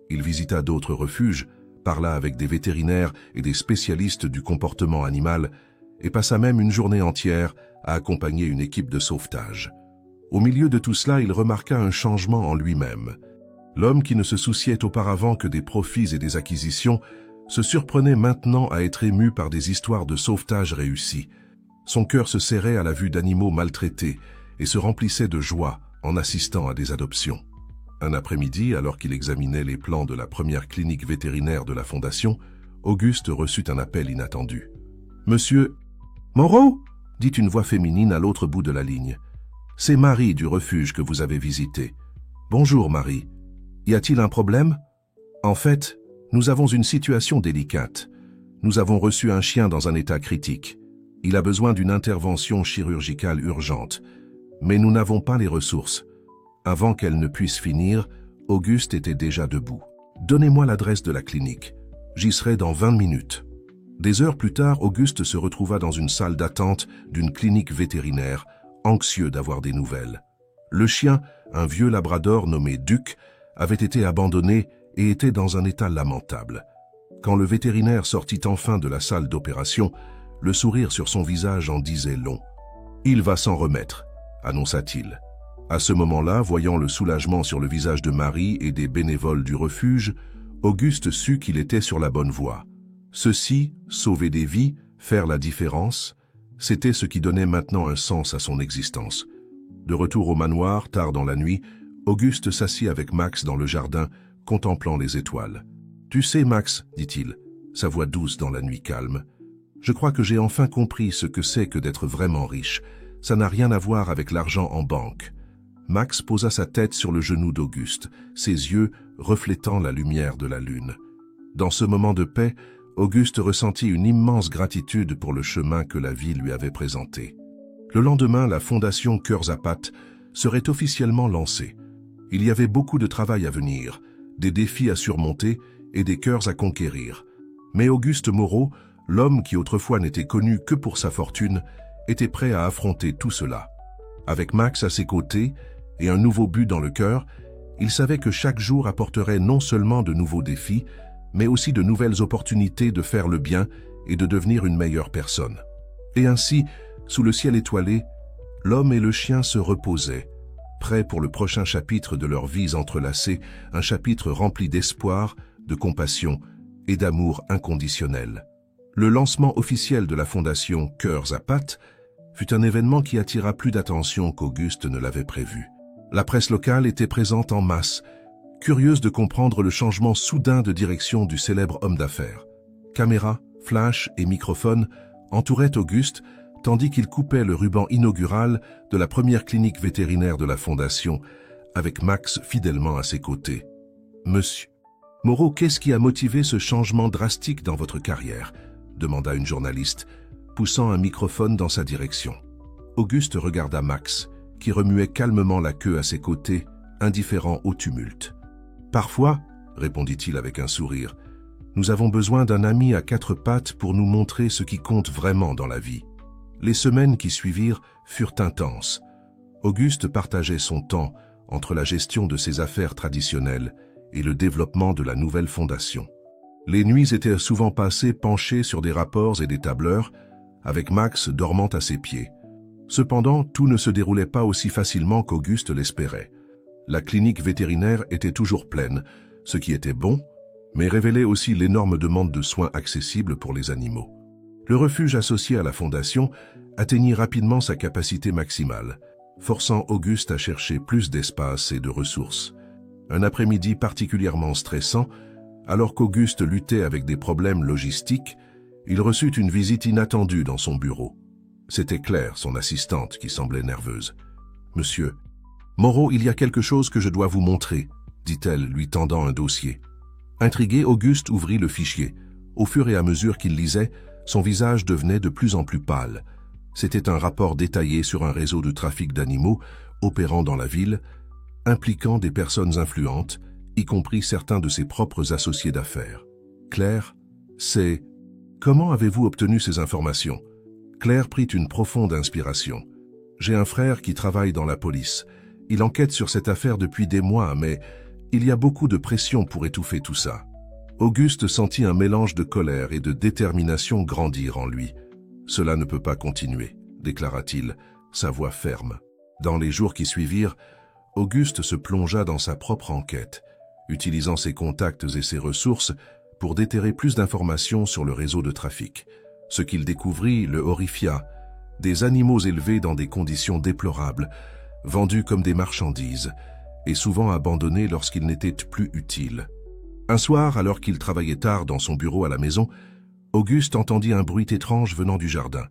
Il visita d'autres refuges, parla avec des vétérinaires et des spécialistes du comportement animal, et passa même une journée entière à accompagner une équipe de sauvetage. Au milieu de tout cela, il remarqua un changement en lui-même. L'homme qui ne se souciait auparavant que des profits et des acquisitions se surprenait maintenant à être ému par des histoires de sauvetage réussies. Son cœur se serrait à la vue d'animaux maltraités et se remplissait de joie en assistant à des adoptions. Un après-midi, alors qu'il examinait les plans de la première clinique vétérinaire de la Fondation, Auguste reçut un appel inattendu. « Monsieur Moreau ?» dit une voix féminine à l'autre bout de la ligne. « C'est Marie du refuge que vous avez visité. »« Bonjour Marie. Y a-t-il un problème ? En fait, nous avons une situation délicate. Nous avons reçu un chien dans un état critique. Il a besoin d'une intervention chirurgicale urgente. Mais nous n'avons pas les ressources. » Avant qu'elle ne puisse finir, Auguste était déjà debout. « Donnez-moi l'adresse de la clinique. J'y serai dans 20 minutes. » Des heures plus tard, Auguste se retrouva dans une salle d'attente d'une clinique vétérinaire, anxieux d'avoir des nouvelles. Le chien, un vieux labrador nommé Duc, avait été abandonné et était dans un état lamentable. Quand le vétérinaire sortit enfin de la salle d'opération, le sourire sur son visage en disait long. « Il va s'en remettre », annonça-t-il. À ce moment-là, voyant le soulagement sur le visage de Marie et des bénévoles du refuge, Auguste sut qu'il était sur la bonne voie. Ceci, sauver des vies, faire la différence, c'était ce qui donnait maintenant un sens à son existence. De retour au manoir, tard dans la nuit, Auguste s'assit avec Max dans le jardin, contemplant les étoiles. « Tu sais, Max, dit-il, sa voix douce dans la nuit calme, je crois que j'ai enfin compris ce que c'est que d'être vraiment riche. Ça n'a rien à voir avec l'argent en banque. » Max posa sa tête sur le genou d'Auguste, ses yeux reflétant la lumière de la lune. Dans ce moment de paix, Auguste ressentit une immense gratitude pour le chemin que la vie lui avait présenté. Le lendemain, la fondation Cœurs à Pattes serait officiellement lancée. Il y avait beaucoup de travail à venir, des défis à surmonter et des cœurs à conquérir. Mais Auguste Moreau, l'homme qui autrefois n'était connu que pour sa fortune, était prêt à affronter tout cela. Avec Max à ses côtés et un nouveau but dans le cœur, il savait que chaque jour apporterait non seulement de nouveaux défis, mais aussi de nouvelles opportunités de faire le bien et de devenir une meilleure personne. Et ainsi, sous le ciel étoilé, l'homme et le chien se reposaient, prêts pour le prochain chapitre de leurs vies entrelacées, un chapitre rempli d'espoir, de compassion et d'amour inconditionnel. Le lancement officiel de la fondation Cœurs à Pattes fut un événement qui attira plus d'attention qu'Auguste ne l'avait prévu. La presse locale était présente en masse, curieuse de comprendre le changement soudain de direction du célèbre homme d'affaires. Caméras, flash et microphones entouraient Auguste, tandis qu'il coupait le ruban inaugural de la première clinique vétérinaire de la Fondation, avec Max fidèlement à ses côtés. « Monsieur Moreau, qu'est-ce qui a motivé ce changement drastique dans votre carrière ?» demanda une journaliste, poussant un microphone dans sa direction. Auguste regarda Max, qui remuait calmement la queue à ses côtés, indifférent au tumulte. « Parfois, répondit-il avec un sourire, nous avons besoin d'un ami à quatre pattes pour nous montrer ce qui compte vraiment dans la vie. » Les semaines qui suivirent furent intenses. Auguste partageait son temps entre la gestion de ses affaires traditionnelles et le développement de la nouvelle fondation. Les nuits étaient souvent passées penchées sur des rapports et des tableurs, avec Max dormant à ses pieds. Cependant, tout ne se déroulait pas aussi facilement qu'Auguste l'espérait. La clinique vétérinaire était toujours pleine, ce qui était bon, mais révélait aussi l'énorme demande de soins accessibles pour les animaux. Le refuge associé à la fondation atteignit rapidement sa capacité maximale, forçant Auguste à chercher plus d'espace et de ressources. Un après-midi particulièrement stressant, alors qu'Auguste luttait avec des problèmes logistiques, il reçut une visite inattendue dans son bureau. C'était Claire, son assistante, qui semblait nerveuse. « Monsieur Moreau, il y a quelque chose que je dois vous montrer, » dit-elle, lui tendant un dossier. Intrigué, Auguste ouvrit le fichier. Au fur et à mesure qu'il lisait, son visage devenait de plus en plus pâle. C'était un rapport détaillé sur un réseau de trafic d'animaux opérant dans la ville, impliquant des personnes influentes, y compris certains de ses propres associés d'affaires. « Claire, c'est... Comment avez-vous obtenu ces informations ?» Claire prit une profonde inspiration. « J'ai un frère qui travaille dans la police. Il enquête sur cette affaire depuis des mois, mais il y a beaucoup de pression pour étouffer tout ça. » Auguste sentit un mélange de colère et de détermination grandir en lui. « Cela ne peut pas continuer, » déclara-t-il, sa voix ferme. Dans les jours qui suivirent, Auguste se plongea dans sa propre enquête, utilisant ses contacts et ses ressources pour déterrer plus d'informations sur le réseau de trafic. Ce qu'il découvrit le horrifia, des animaux élevés dans des conditions déplorables, vendus comme des marchandises, et souvent abandonnés lorsqu'ils n'étaient plus utiles. Un soir, alors qu'il travaillait tard dans son bureau à la maison, Auguste entendit un bruit étrange venant du jardin.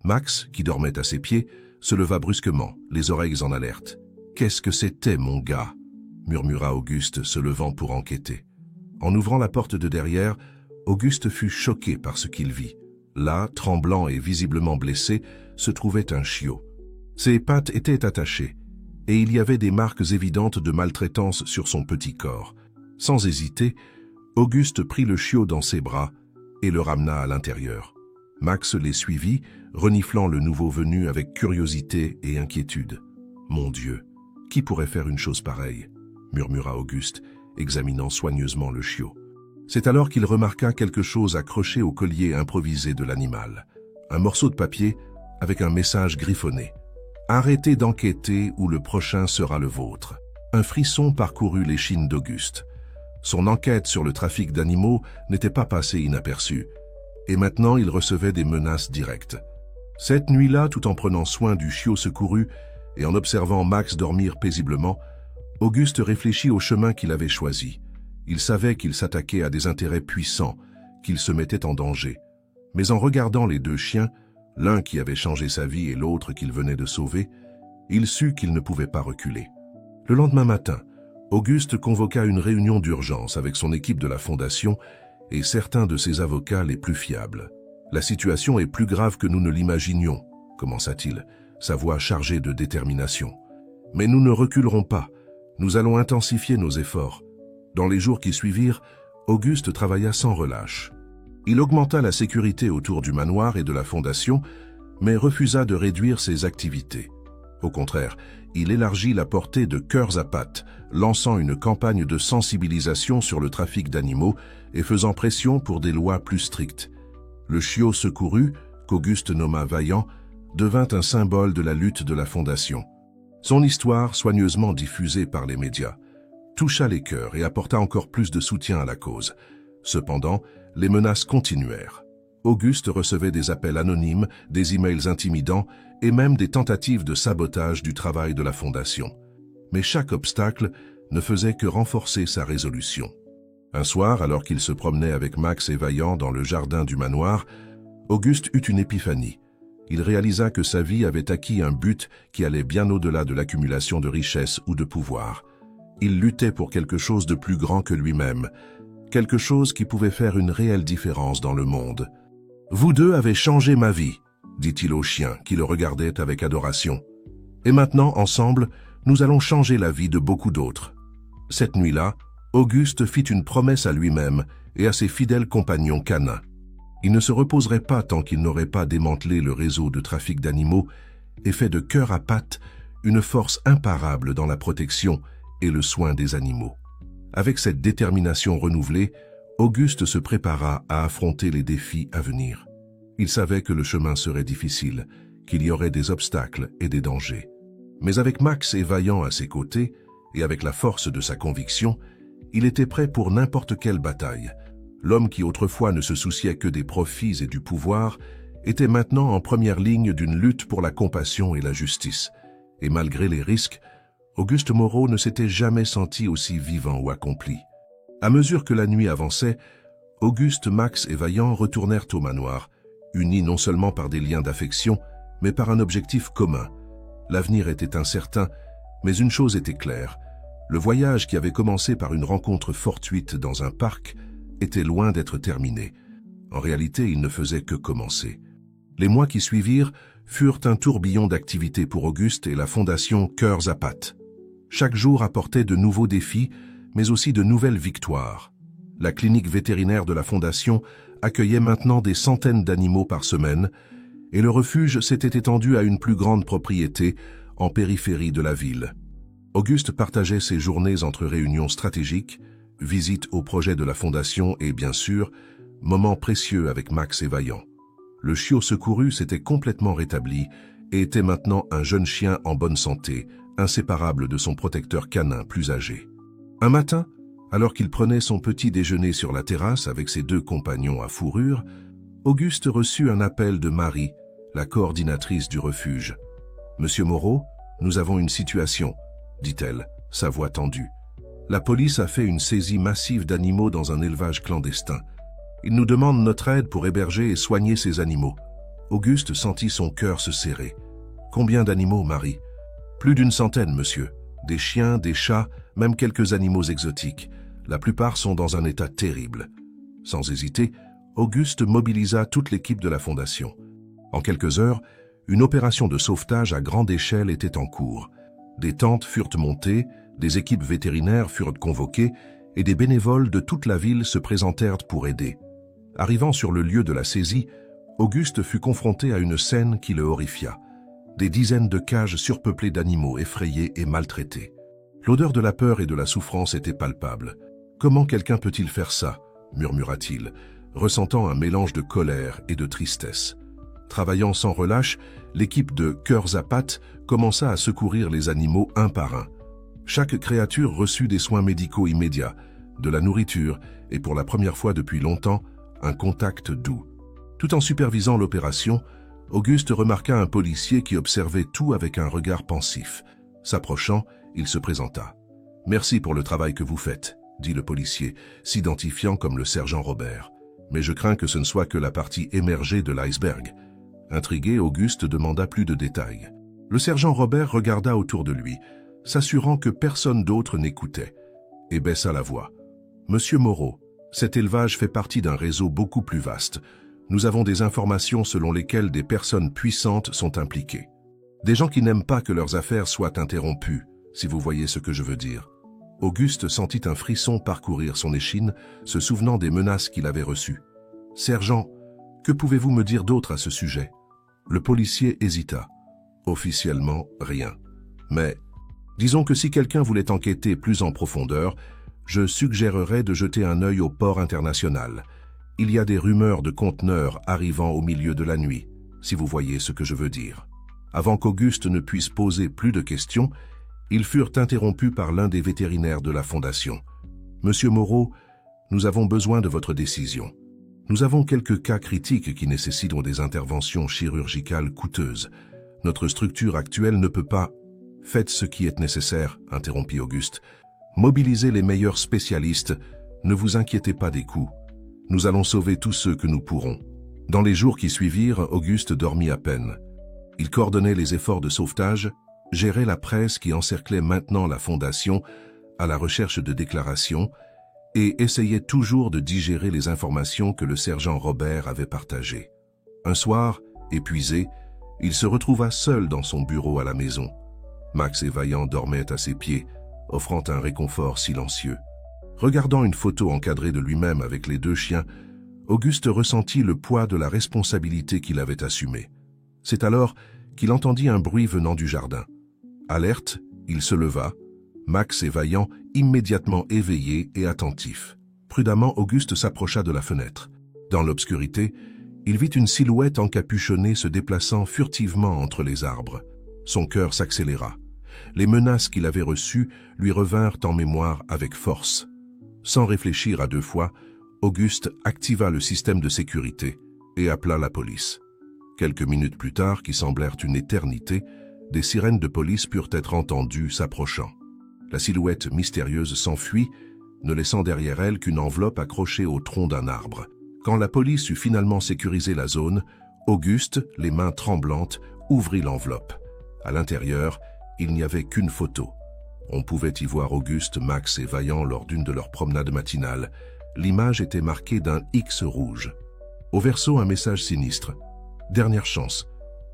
Max, qui dormait à ses pieds, se leva brusquement, les oreilles en alerte. « Qu'est-ce que c'était, mon gars ?» murmura Auguste, se levant pour enquêter. En ouvrant la porte de derrière, Auguste fut choqué par ce qu'il vit. Là, tremblant et visiblement blessé, se trouvait un chiot. Ses pattes étaient attachées, et il y avait des marques évidentes de maltraitance sur son petit corps. Sans hésiter, Auguste prit le chiot dans ses bras et le ramena à l'intérieur. Max les suivit, reniflant le nouveau venu avec curiosité et inquiétude. « Mon Dieu, qui pourrait faire une chose pareille ?» murmura Auguste, examinant soigneusement le chiot. C'est alors qu'il remarqua quelque chose accroché au collier improvisé de l'animal. Un morceau de papier avec un message griffonné. « Arrêtez d'enquêter ou le prochain sera le vôtre. » Un frisson parcourut l'échine d'Auguste. Son enquête sur le trafic d'animaux n'était pas passée inaperçue, et maintenant il recevait des menaces directes. Cette nuit-là, tout en prenant soin du chiot secouru et en observant Max dormir paisiblement, Auguste réfléchit au chemin qu'il avait choisi. Il savait qu'il s'attaquait à des intérêts puissants, qu'il se mettait en danger. Mais en regardant les deux chiens, l'un qui avait changé sa vie et l'autre qu'il venait de sauver, il sut qu'il ne pouvait pas reculer. Le lendemain matin, Auguste convoqua une réunion d'urgence avec son équipe de la Fondation et certains de ses avocats les plus fiables. « La situation est plus grave que nous ne l'imaginions », commença-t-il, sa voix chargée de détermination. « Mais nous ne reculerons pas. Nous allons intensifier nos efforts. » Dans les jours qui suivirent, Auguste travailla sans relâche. Il augmenta la sécurité autour du manoir et de la Fondation, mais refusa de réduire ses activités. Au contraire, il élargit la portée de Cœurs à pattes, lançant une campagne de sensibilisation sur le trafic d'animaux et faisant pression pour des lois plus strictes. Le chiot secouru, qu'Auguste nomma Vaillant, devint un symbole de la lutte de la Fondation. Son histoire, soigneusement diffusée par les médias, toucha les cœurs et apporta encore plus de soutien à la cause. Cependant, les menaces continuèrent. Auguste recevait des appels anonymes, des emails intimidants et même des tentatives de sabotage du travail de la Fondation. Mais chaque obstacle ne faisait que renforcer sa résolution. Un soir, alors qu'il se promenait avec Max et Vaillant dans le jardin du manoir, Auguste eut une épiphanie. Il réalisa que sa vie avait acquis un but qui allait bien au-delà de l'accumulation de richesses ou de pouvoir. Il luttait pour quelque chose de plus grand que lui-même, quelque chose qui pouvait faire une réelle différence dans le monde. « Vous deux avez changé ma vie », dit-il au chien qui le regardait avec adoration. « Et maintenant, ensemble, nous allons changer la vie de beaucoup d'autres. » Cette nuit-là, Auguste fit une promesse à lui-même et à ses fidèles compagnons canins. Il ne se reposerait pas tant qu'il n'aurait pas démantelé le réseau de trafic d'animaux et fait de Cœurs à pattes une force imparable dans la protection et le soin des animaux. Avec cette détermination renouvelée, Auguste se prépara à affronter les défis à venir. Il savait que le chemin serait difficile, qu'il y aurait des obstacles et des dangers. Mais avec Max et Vaillant à ses côtés, et avec la force de sa conviction, il était prêt pour n'importe quelle bataille. L'homme qui autrefois ne se souciait que des profits et du pouvoir était maintenant en première ligne d'une lutte pour la compassion et la justice. Et malgré les risques, Auguste Moreau ne s'était jamais senti aussi vivant ou accompli. À mesure que la nuit avançait, Auguste, Max et Vaillant retournèrent au manoir, unis non seulement par des liens d'affection, mais par un objectif commun. L'avenir était incertain, mais une chose était claire. Le voyage qui avait commencé par une rencontre fortuite dans un parc était loin d'être terminé. En réalité, il ne faisait que commencer. Les mois qui suivirent furent un tourbillon d'activités pour Auguste et la Fondation Cœurs à pattes. Chaque jour apportait de nouveaux défis, mais aussi de nouvelles victoires. La clinique vétérinaire de la Fondation accueillait maintenant des centaines d'animaux par semaine, et le refuge s'était étendu à une plus grande propriété en périphérie de la ville. Auguste partageait ses journées entre réunions stratégiques, visites au projet de la Fondation et, bien sûr, moments précieux avec Max et Vaillant. Le chiot secouru s'était complètement rétabli et était maintenant un jeune chien en bonne santé, inséparable de son protecteur canin plus âgé. Un matin, alors qu'il prenait son petit déjeuner sur la terrasse avec ses deux compagnons à fourrure, Auguste reçut un appel de Marie, la coordinatrice du refuge. « Monsieur Moreau, nous avons une situation », dit-elle, sa voix tendue. « La police a fait une saisie massive d'animaux dans un élevage clandestin. Ils nous demandent notre aide pour héberger et soigner ces animaux. » Auguste sentit son cœur se serrer. « Combien d'animaux, Marie ?»« Plus d'une centaine, monsieur. Des chiens, des chats, même quelques animaux exotiques. La plupart sont dans un état terrible. » Sans hésiter, Auguste mobilisa toute l'équipe de la Fondation. En quelques heures, une opération de sauvetage à grande échelle était en cours. Des tentes furent montées, des équipes vétérinaires furent convoquées et des bénévoles de toute la ville se présentèrent pour aider. Arrivant sur le lieu de la saisie, Auguste fut confronté à une scène qui le horrifia. Des dizaines de cages surpeuplées d'animaux effrayés et maltraités. L'odeur de la peur et de la souffrance était palpable. « Comment quelqu'un peut-il faire ça ?» murmura-t-il, ressentant un mélange de colère et de tristesse. Travaillant sans relâche, l'équipe de Cœurs à pattes commença à secourir les animaux un par un. Chaque créature reçut des soins médicaux immédiats, de la nourriture et pour la première fois depuis longtemps, un contact doux. Tout en supervisant l'opération, Auguste remarqua un policier qui observait tout avec un regard pensif. S'approchant, il se présenta. « Merci pour le travail que vous faites », dit le policier, s'identifiant comme le sergent Robert. « Mais je crains que ce ne soit que la partie émergée de l'iceberg. » Intrigué, Auguste demanda plus de détails. Le sergent Robert regarda autour de lui, s'assurant que personne d'autre n'écoutait, et baissa la voix. « Monsieur Moreau, cet élevage fait partie d'un réseau beaucoup plus vaste. Nous avons des informations selon lesquelles des personnes puissantes sont impliquées. Des gens qui n'aiment pas que leurs affaires soient interrompues, si vous voyez ce que je veux dire. » Auguste sentit un frisson parcourir son échine, se souvenant des menaces qu'il avait reçues. « Sergent, que pouvez-vous me dire d'autre à ce sujet ?» Le policier hésita. « Officiellement, rien. Mais, disons que si quelqu'un voulait enquêter plus en profondeur, je suggérerais de jeter un œil au port international. Il y a des rumeurs de conteneurs arrivant au milieu de la nuit, si vous voyez ce que je veux dire. » Avant qu'Auguste ne puisse poser plus de questions, ils furent interrompus par l'un des vétérinaires de la Fondation. « Monsieur Moreau, nous avons besoin de votre décision. Nous avons quelques cas critiques qui nécessitent des interventions chirurgicales coûteuses. Notre structure actuelle ne peut pas... »« Faites ce qui est nécessaire, » interrompit Auguste. « Mobilisez les meilleurs spécialistes. Ne vous inquiétez pas des coûts. Nous allons sauver tous ceux que nous pourrons. » Dans les jours qui suivirent, Auguste dormit à peine. Il coordonnait les efforts de sauvetage, gérait la presse qui encerclait maintenant la Fondation à la recherche de déclarations et essayait toujours de digérer les informations que le sergent Robert avait partagées. Un soir, épuisé, il se retrouva seul dans son bureau à la maison. Max et Vaillant dormaient à ses pieds, offrant un réconfort silencieux. Regardant une photo encadrée de lui-même avec les deux chiens, Auguste ressentit le poids de la responsabilité qu'il avait assumée. C'est alors qu'il entendit un bruit venant du jardin. Alerte, il se leva, Max et Vaillant immédiatement éveillés et attentifs. Prudemment, Auguste s'approcha de la fenêtre. Dans l'obscurité, il vit une silhouette encapuchonnée se déplaçant furtivement entre les arbres. Son cœur s'accéléra. Les menaces qu'il avait reçues lui revinrent en mémoire avec force. Sans réfléchir à deux fois, Auguste activa le système de sécurité et appela la police. Quelques minutes plus tard, qui semblèrent une éternité, des sirènes de police purent être entendues s'approchant. La silhouette mystérieuse s'enfuit, ne laissant derrière elle qu'une enveloppe accrochée au tronc d'un arbre. Quand la police eut finalement sécurisé la zone, Auguste, les mains tremblantes, ouvrit l'enveloppe. À l'intérieur, il n'y avait qu'une photo. On pouvait y voir Auguste, Max et Vaillant lors d'une de leurs promenades matinales. L'image était marquée d'un X rouge. Au verso, un message sinistre. « Dernière chance.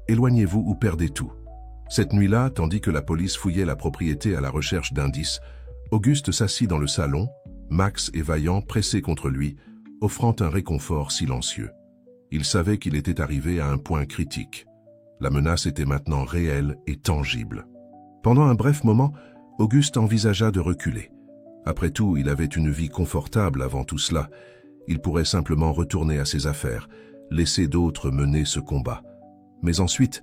Éloignez-vous ou perdez tout. » Cette nuit-là, tandis que la police fouillait la propriété à la recherche d'indices, Auguste s'assit dans le salon, Max et Vaillant pressés contre lui, offrant un réconfort silencieux. Il savait qu'il était arrivé à un point critique. La menace était maintenant réelle et tangible. Pendant un bref moment, Auguste envisagea de reculer. Après tout, il avait une vie confortable avant tout cela. Il pourrait simplement retourner à ses affaires, laisser d'autres mener ce combat. Mais ensuite,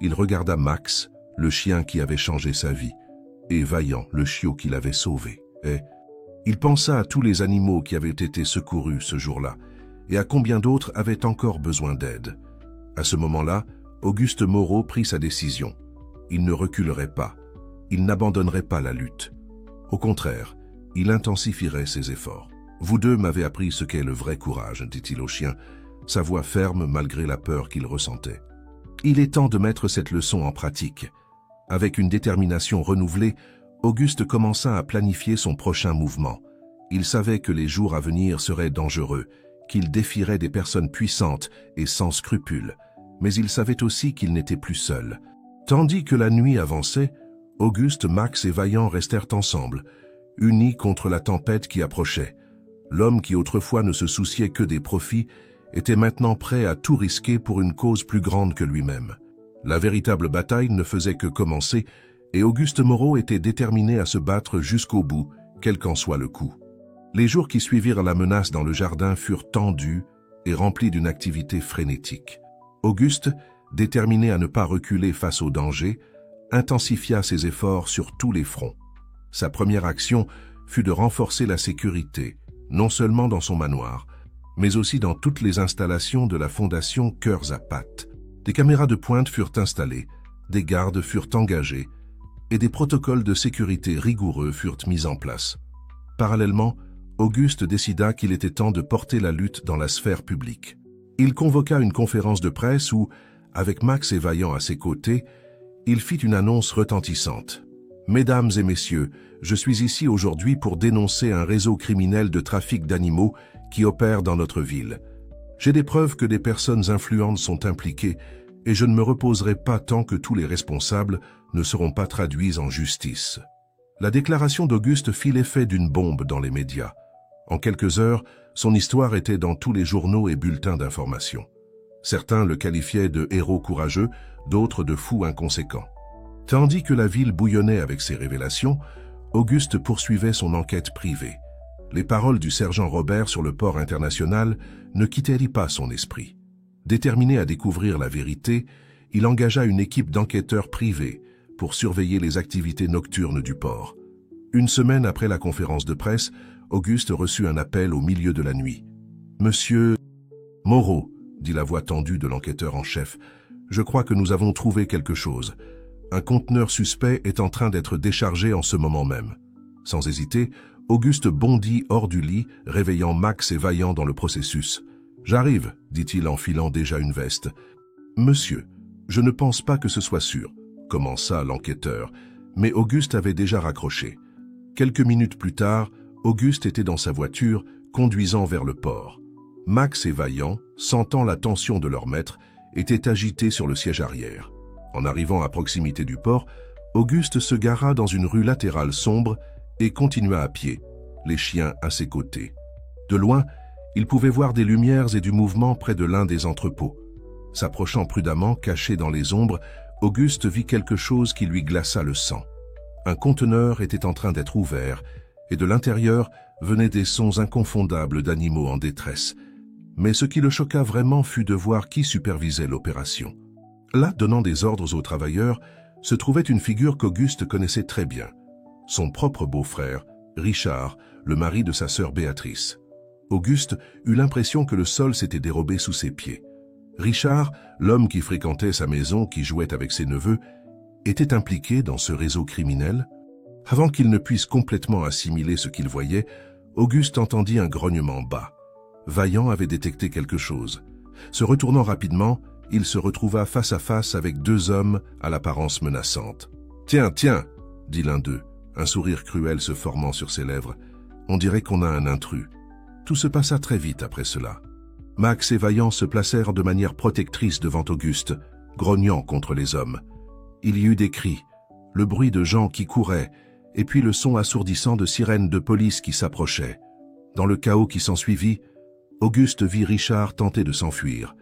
il regarda Max, le chien qui avait changé sa vie, et Vaillant, le chiot qui l'avait sauvé. Et il pensa à tous les animaux qui avaient été secourus ce jour-là, et à combien d'autres avaient encore besoin d'aide. À ce moment-là, Auguste Moreau prit sa décision. Il ne reculerait pas. Il n'abandonnerait pas la lutte. Au contraire, il intensifierait ses efforts. « Vous deux m'avez appris ce qu'est le vrai courage », dit-il au chien, sa voix ferme malgré la peur qu'il ressentait. Il est temps de mettre cette leçon en pratique. Avec une détermination renouvelée, Auguste commença à planifier son prochain mouvement. Il savait que les jours à venir seraient dangereux qu'il défierait des personnes puissantes et sans scrupules, mais il savait aussi qu'il n'était plus seul. Tandis que la nuit avançait, Auguste, Max et Vaillant restèrent ensemble, unis contre la tempête qui approchait. L'homme qui autrefois ne se souciait que des profits était maintenant prêt à tout risquer pour une cause plus grande que lui-même. La véritable bataille ne faisait que commencer et Auguste Moreau était déterminé à se battre jusqu'au bout, quel qu'en soit le coût. Les jours qui suivirent la menace dans le jardin furent tendus et remplis d'une activité frénétique. Auguste, déterminé à ne pas reculer face au danger, intensifia ses efforts sur tous les fronts. Sa première action fut de renforcer la sécurité, non seulement dans son manoir, mais aussi dans toutes les installations de la fondation Cœurs à Pattes. Des caméras de pointe furent installées, des gardes furent engagés, et des protocoles de sécurité rigoureux furent mis en place. Parallèlement, Auguste décida qu'il était temps de porter la lutte dans la sphère publique. Il convoqua une conférence de presse où, avec Max et Vaillant à ses côtés, il fit une annonce retentissante. « Mesdames et messieurs, je suis ici aujourd'hui pour dénoncer un réseau criminel de trafic d'animaux qui opère dans notre ville. J'ai des preuves que des personnes influentes sont impliquées et je ne me reposerai pas tant que tous les responsables ne seront pas traduits en justice. » La déclaration d'Auguste fit l'effet d'une bombe dans les médias. En quelques heures, son histoire était dans tous les journaux et bulletins d'information. Certains le qualifiaient de héros courageux, d'autres de fou inconséquent. Tandis que la ville bouillonnait avec ses révélations, Auguste poursuivait son enquête privée. Les paroles du sergent Robert sur le port international ne quittaient pas son esprit. Déterminé à découvrir la vérité, il engagea une équipe d'enquêteurs privés pour surveiller les activités nocturnes du port. Une semaine après la conférence de presse, Auguste reçut un appel au milieu de la nuit. « Monsieur Moreau, » dit la voix tendue de l'enquêteur en chef, « je crois que nous avons trouvé quelque chose. Un conteneur suspect est en train d'être déchargé en ce moment même. » Sans hésiter, Auguste bondit hors du lit, réveillant Max et Vaillant dans le processus. « J'arrive, » dit-il en filant déjà une veste. « Monsieur, je ne pense pas que ce soit sûr, » commença l'enquêteur, mais Auguste avait déjà raccroché. Quelques minutes plus tard, Auguste était dans sa voiture, conduisant vers le port. Max et Vaillant, sentant la tension de leur maître, étaient agités sur le siège arrière. En arrivant à proximité du port, Auguste se gara dans une rue latérale sombre et continua à pied, les chiens à ses côtés. De loin, il pouvait voir des lumières et du mouvement près de l'un des entrepôts. S'approchant prudemment, caché dans les ombres, Auguste vit quelque chose qui lui glaça le sang. Un conteneur était en train d'être ouvert, et de l'intérieur venaient des sons inconfondables d'animaux en détresse. Mais ce qui le choqua vraiment fut de voir qui supervisait l'opération. Là, donnant des ordres aux travailleurs, se trouvait une figure qu'Auguste connaissait très bien. Son propre beau-frère, Richard, le mari de sa sœur Béatrice. Auguste eut l'impression que le sol s'était dérobé sous ses pieds. Richard, l'homme qui fréquentait sa maison, qui jouait avec ses neveux, était impliqué dans ce réseau criminel. Avant qu'il ne puisse complètement assimiler ce qu'il voyait, Auguste entendit un grognement bas. Vaillant avait détecté quelque chose. Se retournant rapidement, il se retrouva face à face avec deux hommes à l'apparence menaçante. « Tiens, tiens !» dit l'un d'eux, un sourire cruel se formant sur ses lèvres. « On dirait qu'on a un intrus. » Tout se passa très vite après cela. Max et Vaillant se placèrent de manière protectrice devant Auguste, grognant contre les hommes. Il y eut des cris, le bruit de gens qui couraient, et puis le son assourdissant de sirènes de police qui s'approchaient. Dans le chaos qui s'ensuivit, Auguste vit Richard tenter de s'enfuir.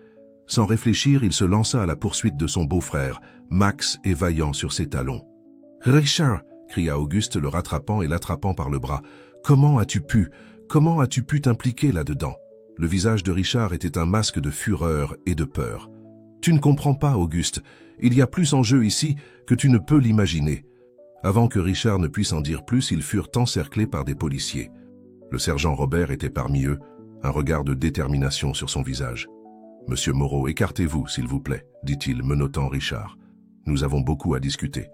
Sans réfléchir, il se lança à la poursuite de son beau-frère, Max et Vaillant sur ses talons. « Richard !» cria Auguste, le rattrapant et l'attrapant par le bras. « Comment as-tu pu t'impliquer là-dedans ?» Le visage de Richard était un masque de fureur et de peur. « Tu ne comprends pas, Auguste. Il y a plus en jeu ici que tu ne peux l'imaginer. » Avant que Richard ne puisse en dire plus, ils furent encerclés par des policiers. Le sergent Robert était parmi eux, un regard de détermination sur son visage. « Monsieur Moreau, écartez-vous, s'il vous plaît, » dit-il, menottant Richard. « Nous avons beaucoup à discuter. »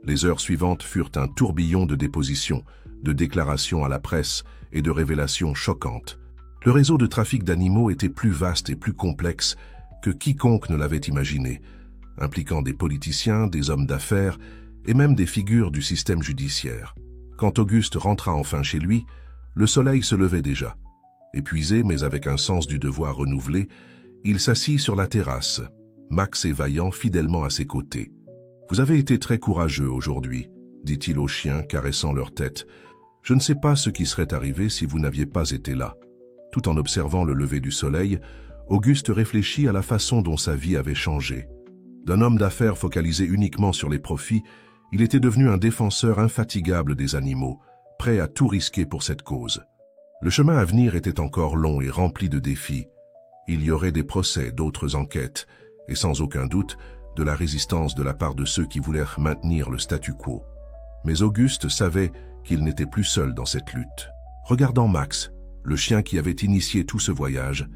Les heures suivantes furent un tourbillon de dépositions, de déclarations à la presse et de révélations choquantes. Le réseau de trafic d'animaux était plus vaste et plus complexe que quiconque ne l'avait imaginé, impliquant des politiciens, des hommes d'affaires et même des figures du système judiciaire. Quand Auguste rentra enfin chez lui, le soleil se levait déjà. Épuisé, mais avec un sens du devoir renouvelé, il s'assit sur la terrasse, Max et Vaillant fidèlement à ses côtés. « Vous avez été très courageux aujourd'hui, » dit-il aux chiens, caressant leur tête. « Je ne sais pas ce qui serait arrivé si vous n'aviez pas été là. » Tout en observant le lever du soleil, Auguste réfléchit à la façon dont sa vie avait changé. D'un homme d'affaires focalisé uniquement sur les profits, il était devenu un défenseur infatigable des animaux, prêt à tout risquer pour cette cause. Le chemin à venir était encore long et rempli de défis. Il y aurait des procès, d'autres enquêtes, et sans aucun doute, de la résistance de la part de ceux qui voulaient maintenir le statu quo. Mais Auguste savait qu'il n'était plus seul dans cette lutte. Regardant Max, le chien qui avait initié tout ce voyage,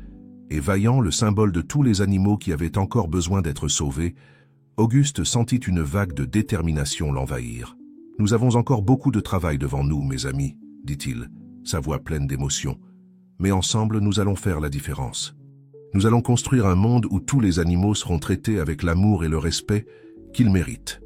et Vaillant, le symbole de tous les animaux qui avaient encore besoin d'être sauvés, Auguste sentit une vague de détermination l'envahir. « Nous avons encore beaucoup de travail devant nous, mes amis, » dit-il, sa voix pleine d'émotion. « Mais ensemble, nous allons faire la différence. Nous allons construire un monde où tous les animaux seront traités avec l'amour et le respect qu'ils méritent. »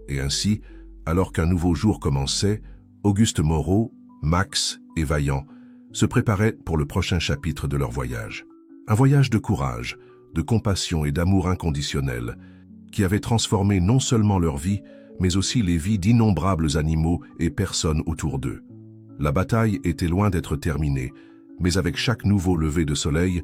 Et ainsi, alors qu'un nouveau jour commençait, Auguste Moreau, Max et Vaillant se préparaient pour le prochain chapitre de leur voyage. Un voyage de courage, de compassion et d'amour inconditionnel, qui avait transformé non seulement leur vie, mais aussi les vies d'innombrables animaux et personnes autour d'eux. La bataille était loin d'être terminée, mais avec chaque nouveau lever de soleil,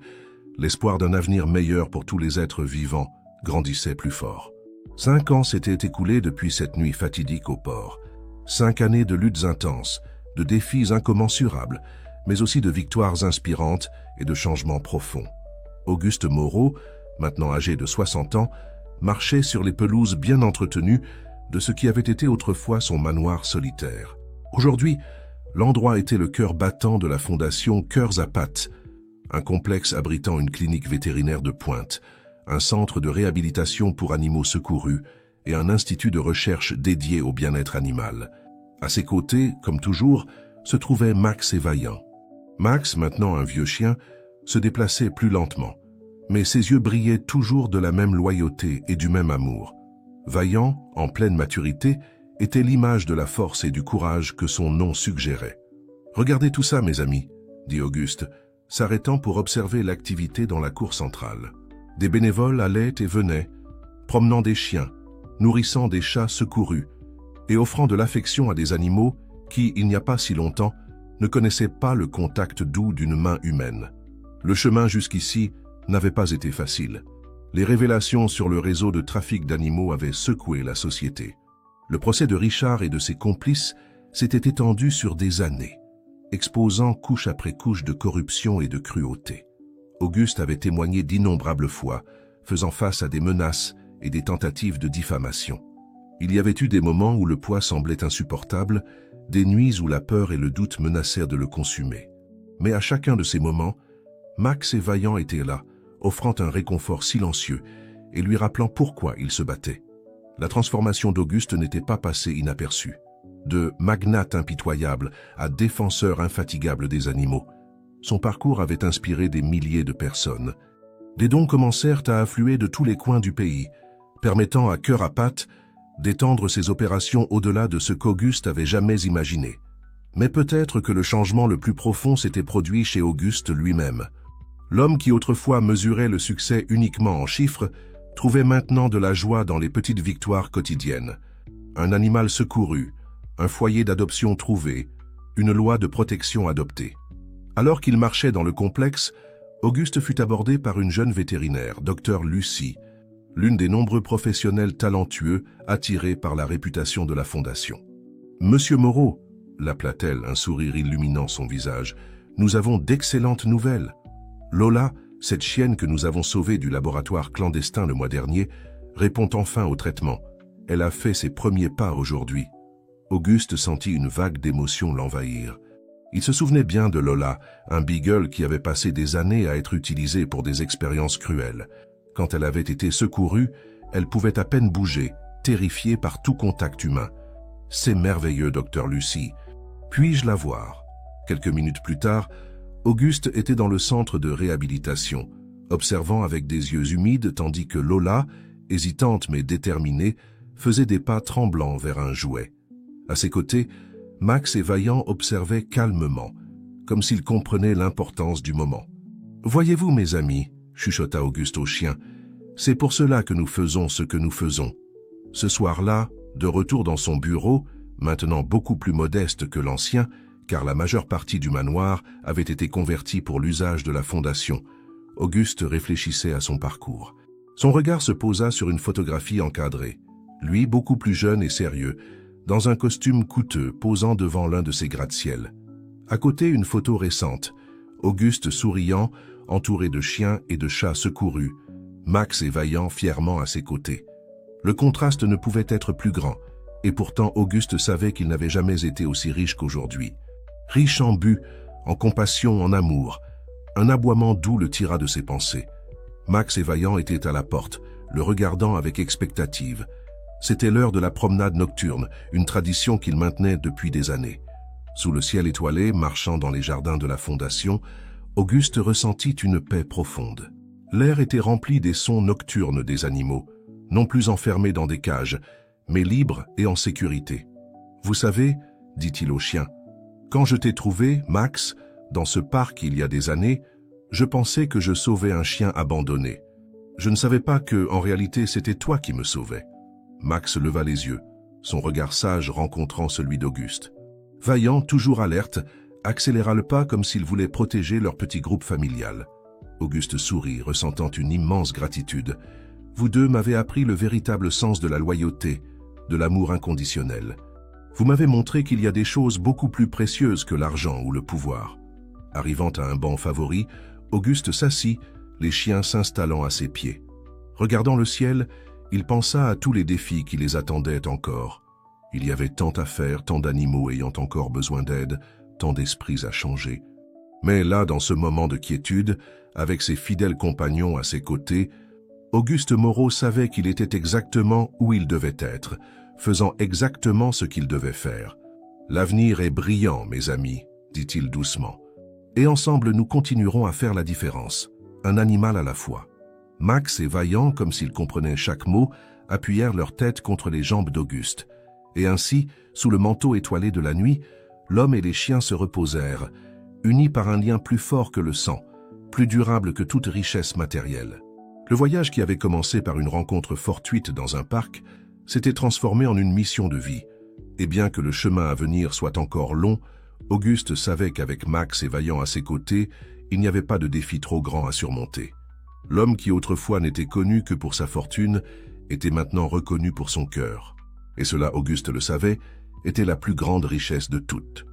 l'espoir d'un avenir meilleur pour tous les êtres vivants grandissait plus fort. 5 ans s'étaient écoulés depuis cette nuit fatidique au port. 5 années de luttes intenses, de défis incommensurables, mais aussi de victoires inspirantes et de changements profonds. Auguste Moreau, maintenant âgé de 60 ans, marchait sur les pelouses bien entretenues de ce qui avait été autrefois son manoir solitaire. Aujourd'hui, l'endroit était le cœur battant de la fondation Cœurs à Pattes, un complexe abritant une clinique vétérinaire de pointe, un centre de réhabilitation pour animaux secourus et un institut de recherche dédié au bien-être animal. À ses côtés, comme toujours, se trouvaient Max et Vaillant. Max, maintenant un vieux chien, se déplaçait plus lentement, mais ses yeux brillaient toujours de la même loyauté et du même amour. Vaillant, en pleine maturité, était l'image de la force et du courage que son nom suggérait. « Regardez tout ça, mes amis, » dit Auguste, s'arrêtant pour observer l'activité dans la cour centrale. Des bénévoles allaient et venaient, promenant des chiens, nourrissant des chats secourus et offrant de l'affection à des animaux qui, il n'y a pas si longtemps, ne connaissaient pas le contact doux d'une main humaine. Le chemin jusqu'ici n'avait pas été facile. Les révélations sur le réseau de trafic d'animaux avaient secoué la société. Le procès de Richard et de ses complices s'était étendu sur des années, exposant couche après couche de corruption et de cruauté. Auguste avait témoigné d'innombrables fois, faisant face à des menaces et des tentatives de diffamation. Il y avait eu des moments où le poids semblait insupportable, des nuits où la peur et le doute menacèrent de le consumer. Mais à chacun de ces moments, Max et Vaillant étaient là, offrant un réconfort silencieux et lui rappelant pourquoi il se battait. La transformation d'Auguste n'était pas passée inaperçue. De magnate impitoyable à défenseur infatigable des animaux, son parcours avait inspiré des milliers de personnes. Des dons commencèrent à affluer de tous les coins du pays, permettant à Cœurs à Pattes d'étendre ses opérations au-delà de ce qu'Auguste avait jamais imaginé. Mais peut-être que le changement le plus profond s'était produit chez Auguste lui-même. L'homme qui autrefois mesurait le succès uniquement en chiffres trouvait maintenant de la joie dans les petites victoires quotidiennes. Un animal secouru, un foyer d'adoption trouvé, une loi de protection adoptée. Alors qu'il marchait dans le complexe, Auguste fut abordé par une jeune vétérinaire, Dr Lucie, l'une des nombreux professionnels talentueux attirés par la réputation de la Fondation. « Monsieur Moreau », l'appela-t-elle, un sourire illuminant son visage, « nous avons d'excellentes nouvelles. Lola, cette chienne que nous avons sauvée du laboratoire clandestin le mois dernier, répond enfin au traitement. Elle a fait ses premiers pas aujourd'hui. » Auguste sentit une vague d'émotion l'envahir. Il se souvenait bien de Lola, un beagle qui avait passé des années à être utilisé pour des expériences cruelles. Quand elle avait été secourue, elle pouvait à peine bouger, terrifiée par tout contact humain. « C'est merveilleux, docteur Lucie. Puis-je la voir ?» Quelques minutes plus tard, Auguste était dans le centre de réhabilitation, observant avec des yeux humides tandis que Lola, hésitante mais déterminée, faisait des pas tremblants vers un jouet. À ses côtés, Max et Vaillant observaient calmement, comme s'il comprenait l'importance du moment. « Voyez-vous, mes amis, chuchota Auguste au chien, c'est pour cela que nous faisons ce que nous faisons. » Ce soir-là, de retour dans son bureau, maintenant beaucoup plus modeste que l'ancien, car la majeure partie du manoir avait été convertie pour l'usage de la fondation, Auguste réfléchissait à son parcours. Son regard se posa sur une photographie encadrée. Lui, beaucoup plus jeune et sérieux, dans un costume coûteux, posant devant l'un de ses gratte-ciel. À côté, une photo récente, Auguste souriant, entouré de chiens et de chats secourus, Max et Vaillant fièrement à ses côtés. Le contraste ne pouvait être plus grand, et pourtant Auguste savait qu'il n'avait jamais été aussi riche qu'aujourd'hui. Riche en but, en compassion, en amour. Un aboiement doux le tira de ses pensées. Max et Vaillant étaient à la porte, le regardant avec expectative. C'était l'heure de la promenade nocturne, une tradition qu'il maintenait depuis des années. Sous le ciel étoilé, marchant dans les jardins de la Fondation, Auguste ressentit une paix profonde. L'air était rempli des sons nocturnes des animaux, non plus enfermés dans des cages, mais libres et en sécurité. « Vous savez, dit-il au chien, quand je t'ai trouvé, Max, dans ce parc il y a des années, je pensais que je sauvais un chien abandonné. Je ne savais pas que, en réalité, c'était toi qui me sauvais. » Max leva les yeux, son regard sage rencontrant celui d'Auguste. Vaillant, toujours alerte, accéléra le pas comme s'il voulait protéger leur petit groupe familial. Auguste sourit, ressentant une immense gratitude. « Vous deux m'avez appris le véritable sens de la loyauté, de l'amour inconditionnel. Vous m'avez montré qu'il y a des choses beaucoup plus précieuses que l'argent ou le pouvoir. » Arrivant à un banc favori, Auguste s'assit, les chiens s'installant à ses pieds. Regardant le ciel, il pensa à tous les défis qui les attendaient encore. Il y avait tant à faire, tant d'animaux ayant encore besoin d'aide, tant d'esprits à changer. Mais là, dans ce moment de quiétude, avec ses fidèles compagnons à ses côtés, Auguste Moreau savait qu'il était exactement où il devait être, faisant exactement ce qu'il devait faire. « L'avenir est brillant, mes amis, dit-il doucement. Et ensemble, nous continuerons à faire la différence, un animal à la fois. » Max et Vaillant, comme s'ils comprenaient chaque mot, appuyèrent leur tête contre les jambes d'Auguste. Et ainsi, sous le manteau étoilé de la nuit, l'homme et les chiens se reposèrent, unis par un lien plus fort que le sang, plus durable que toute richesse matérielle. Le voyage qui avait commencé par une rencontre fortuite dans un parc s'était transformé en une mission de vie. Et bien que le chemin à venir soit encore long, Auguste savait qu'avec Max et Vaillant à ses côtés, il n'y avait pas de défi trop grand à surmonter. L'homme qui autrefois n'était connu que pour sa fortune était maintenant reconnu pour son cœur. Et cela, Auguste le savait, était la plus grande richesse de toutes.